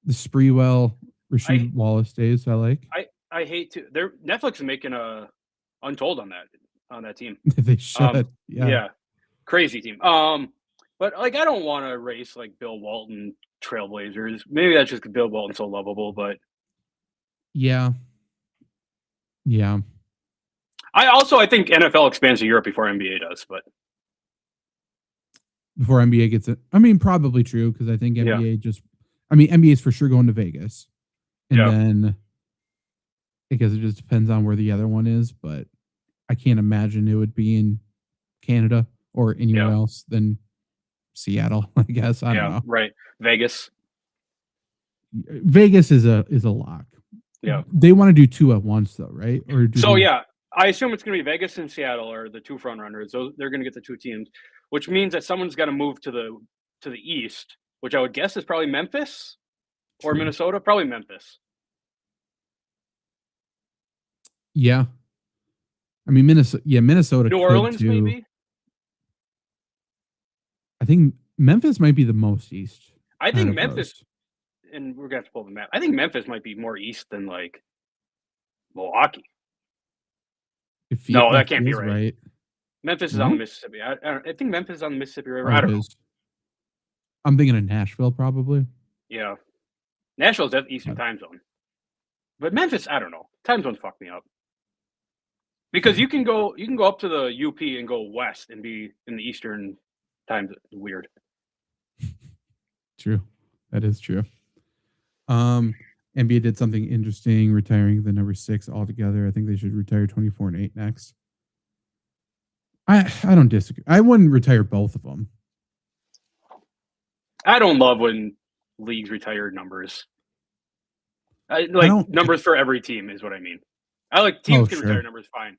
Speaker 1: The Spreewell,
Speaker 2: I
Speaker 1: Rasheed Wallace days, I like.
Speaker 2: I hate to. They're Netflix is making a Untold on that team.
Speaker 1: They should. Yeah.
Speaker 2: Yeah, crazy team. But like I don't want to race like Bill Walton Trailblazers. Maybe that's just 'cause Bill Walton's so lovable, but
Speaker 1: Yeah. Yeah.
Speaker 2: I think NFL expands to Europe before NBA does. But
Speaker 1: Before NBA gets it. I mean, probably true because I think
Speaker 2: yeah,
Speaker 1: NBA just, I mean, NBA is for sure going to Vegas. And
Speaker 2: yeah,
Speaker 1: then I guess it just depends on where the other one is, but I can't imagine it would be in Canada or anywhere
Speaker 2: yeah,
Speaker 1: else than Seattle, I guess. I don't
Speaker 2: yeah.
Speaker 1: know.
Speaker 2: Right, Vegas.
Speaker 1: Vegas is a lock.
Speaker 2: Yeah.
Speaker 1: They want to do two at once though, right? Or do
Speaker 2: So
Speaker 1: they?
Speaker 2: yeah, I assume it's going to be Vegas and Seattle are the two front runners. So they're going to get the two teams, which means that someone's got to move to the east, which I would guess is probably Memphis or
Speaker 1: True.
Speaker 2: Minnesota. Probably Memphis.
Speaker 1: Yeah. I mean, Minnesota. Yeah, Minnesota
Speaker 2: New
Speaker 1: could
Speaker 2: Orleans,
Speaker 1: too.
Speaker 2: maybe.
Speaker 1: I think Memphis might be the most east
Speaker 2: I
Speaker 1: out
Speaker 2: think
Speaker 1: of
Speaker 2: Memphis,
Speaker 1: those.
Speaker 2: and we're gonna have to pull the map. I think Memphis might be more east than like Milwaukee. No,
Speaker 1: That
Speaker 2: that can't be
Speaker 1: feels
Speaker 2: right.
Speaker 1: right.
Speaker 2: Memphis is on the
Speaker 1: No?
Speaker 2: Mississippi. I think Memphis is on the Mississippi River.
Speaker 1: Oh,
Speaker 2: I
Speaker 1: it
Speaker 2: don't know.
Speaker 1: is. I'm thinking of Nashville probably.
Speaker 2: Yeah, Nashville's at Eastern
Speaker 1: But
Speaker 2: time zone, but Memphis, I don't know. Time zones fuck me up because
Speaker 1: fair.
Speaker 2: you can go up to the UP and go west and be in the Eastern time. Weird.
Speaker 1: True. That is true. Um, NBA did something interesting, retiring the number 6 altogether. I think they should retire 24 and 8 next. I don't disagree. I wouldn't retire both of them.
Speaker 2: I don't love when leagues retire numbers.
Speaker 1: I
Speaker 2: Like
Speaker 1: don't.
Speaker 2: numbers for every team is what I mean. I like
Speaker 1: Oh,
Speaker 2: teams can retire
Speaker 1: sure.
Speaker 2: numbers fine.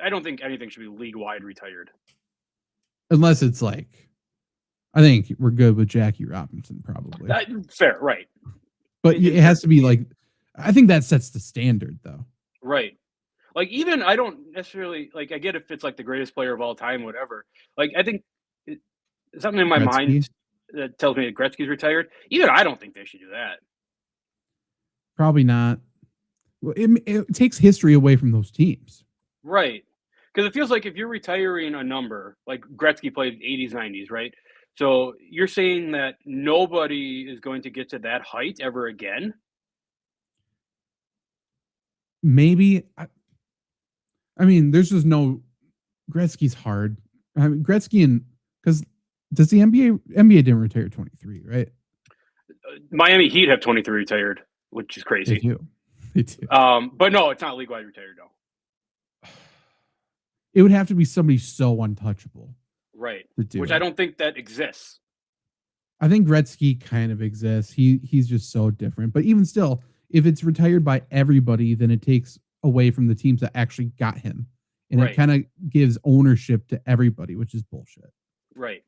Speaker 2: I don't think anything should be league wide retired.
Speaker 1: Unless it's like, I think we're good with Jackie Robinson probably,
Speaker 2: Fair, right?
Speaker 1: but it
Speaker 2: In
Speaker 1: has to
Speaker 2: certain
Speaker 1: be
Speaker 2: games,
Speaker 1: like, I think that sets the standard though.
Speaker 2: right? Like even I don't necessarily like. I get if it's like the greatest player of all time, whatever. Like I think it, something in my mind
Speaker 1: Gretzky
Speaker 2: that tells me that Gretzky's retired. Even I don't think they should do that.
Speaker 1: probably not. Well, it takes history away from those teams.
Speaker 2: Right. Because it feels like if you're retiring a number, like Gretzky played 80s, 90s, right? So you're saying that nobody is going to get to that height ever again?
Speaker 1: Maybe I mean, there's just no Gretzky's hard. I mean, Gretzky and because does the NBA didn't retire 23, right?
Speaker 2: Miami Heat have 23 retired, which is
Speaker 1: They
Speaker 2: crazy.
Speaker 1: do. They do.
Speaker 2: But no, it's not league wide retired, no.
Speaker 1: It would have to be somebody so untouchable
Speaker 2: Right.
Speaker 1: to do
Speaker 2: Which I
Speaker 1: it.
Speaker 2: don't think that exists.
Speaker 1: I think Gretzky kind of exists. He's just so different. But even still, if it's retired by everybody, then it takes away from the teams that actually got him. And it
Speaker 2: Right.
Speaker 1: kind of gives ownership to everybody, which is bullshit.
Speaker 2: Right.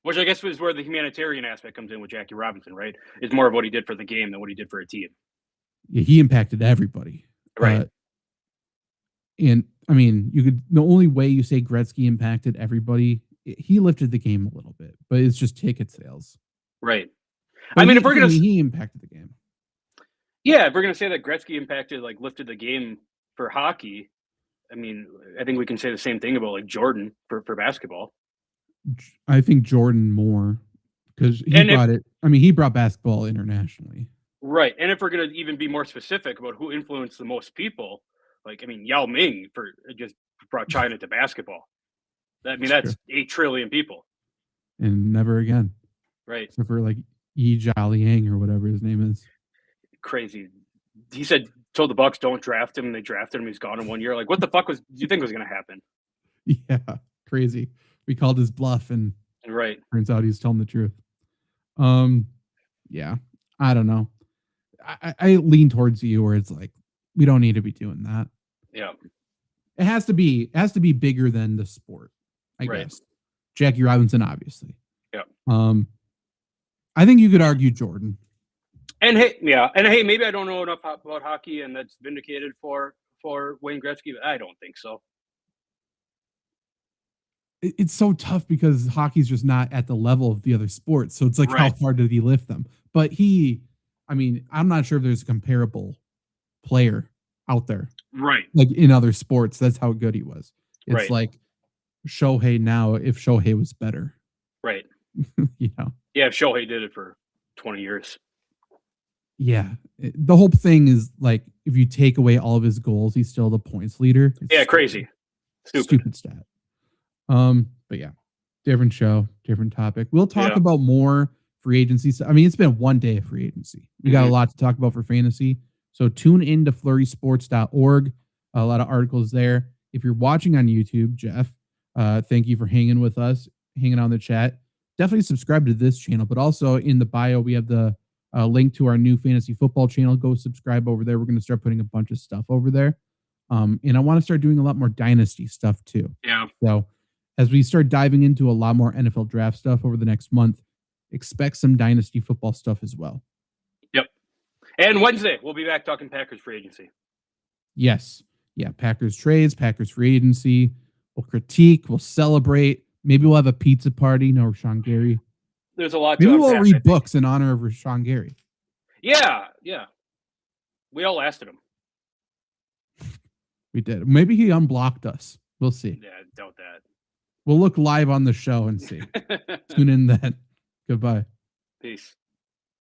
Speaker 2: Which I guess is where the humanitarian aspect comes in with Jackie Robinson, right? It's more of what he did for the game than what he did for a team.
Speaker 1: Yeah, he impacted everybody.
Speaker 2: Right.
Speaker 1: And I mean, the only way you say Gretzky impacted everybody, he lifted the game a little bit, but it's just ticket sales.
Speaker 2: Right.
Speaker 1: But
Speaker 2: I mean, if we're gonna,
Speaker 1: he impacted the game.
Speaker 2: yeah, if we're gonna say that Gretzky impacted, like, lifted the game for hockey, I mean, I think we can say the same thing about like Jordan for basketball.
Speaker 1: I think Jordan more because he
Speaker 2: And if
Speaker 1: brought it. I mean, he brought basketball internationally.
Speaker 2: right, and if we're gonna even be more specific about who influenced the most people, like I mean, Yao Ming for just brought China to basketball. I mean,
Speaker 1: It's true.
Speaker 2: that's 8 trillion people.
Speaker 1: And never again,
Speaker 2: Right.
Speaker 1: except for like Liang or whatever his name is.
Speaker 2: Crazy. He said, "Told the Bucks don't draft him," and they drafted him. He's gone in 1 year. Like, what the fuck do you think was going to happen?
Speaker 1: Yeah, crazy. We called his bluff, and
Speaker 2: Right.
Speaker 1: turns out he's telling the truth. Yeah, I don't know. I lean towards you where it's like we don't need to be doing that.
Speaker 2: Yeah.
Speaker 1: It has to be bigger than the sport, I
Speaker 2: Right.
Speaker 1: guess. Jackie Robinson, obviously.
Speaker 2: Yeah.
Speaker 1: I think you could argue Jordan.
Speaker 2: And hey, maybe I don't know enough about hockey, and that's vindicated for Wayne Gretzky, but I don't think so.
Speaker 1: It's so tough because hockey's just not at the level of the other sports. So it's like, how
Speaker 2: Right.
Speaker 1: far did he lift them? But I mean, I'm not sure if there's a comparable player out there,
Speaker 2: Right.
Speaker 1: like in other sports. That's how good he was. It's
Speaker 2: Right.
Speaker 1: like Shohei now, if Shohei was better,
Speaker 2: Right.
Speaker 1: you know?
Speaker 2: Yeah, Shohei did it for 20 years.
Speaker 1: Yeah. The whole thing is like, if you take away all of his goals, he's still the points leader. It's
Speaker 2: Yeah, crazy.
Speaker 1: stupid stat. But yeah, different show, different topic. We'll talk
Speaker 2: Yeah.
Speaker 1: about more free agency. I mean, it's been 1 day of free agency. We got a lot to talk about for fantasy. So tune in to flurrysports.org. A lot of articles there. If you're watching on YouTube, Jeff, thank you for hanging with us, hanging on the chat. Definitely subscribe to this channel, but also in the bio, we have the link to our new fantasy football channel. Go subscribe over there. We're going to start putting a bunch of stuff over there. And I want to start doing a lot more dynasty stuff too.
Speaker 2: Yeah.
Speaker 1: So as we start diving into a lot more NFL draft stuff over the next month, expect some dynasty football stuff as well.
Speaker 2: Yep. And Wednesday, we'll be back talking Packers free agency.
Speaker 1: Yes. Yeah. Packers trades, Packers free agency. We'll critique, we'll celebrate. Maybe we'll have a pizza party. No, Rashawn Gary.
Speaker 2: There's a lot
Speaker 1: Maybe
Speaker 2: to
Speaker 1: we'll
Speaker 2: unpack, I
Speaker 1: read
Speaker 2: think.
Speaker 1: books in honor of Rashawn Gary.
Speaker 2: Yeah. We all lasted him.
Speaker 1: We did. Maybe he unblocked us. We'll see.
Speaker 2: Yeah, I doubt that.
Speaker 1: We'll look live on the show and see. Tune in then. Goodbye.
Speaker 2: Peace.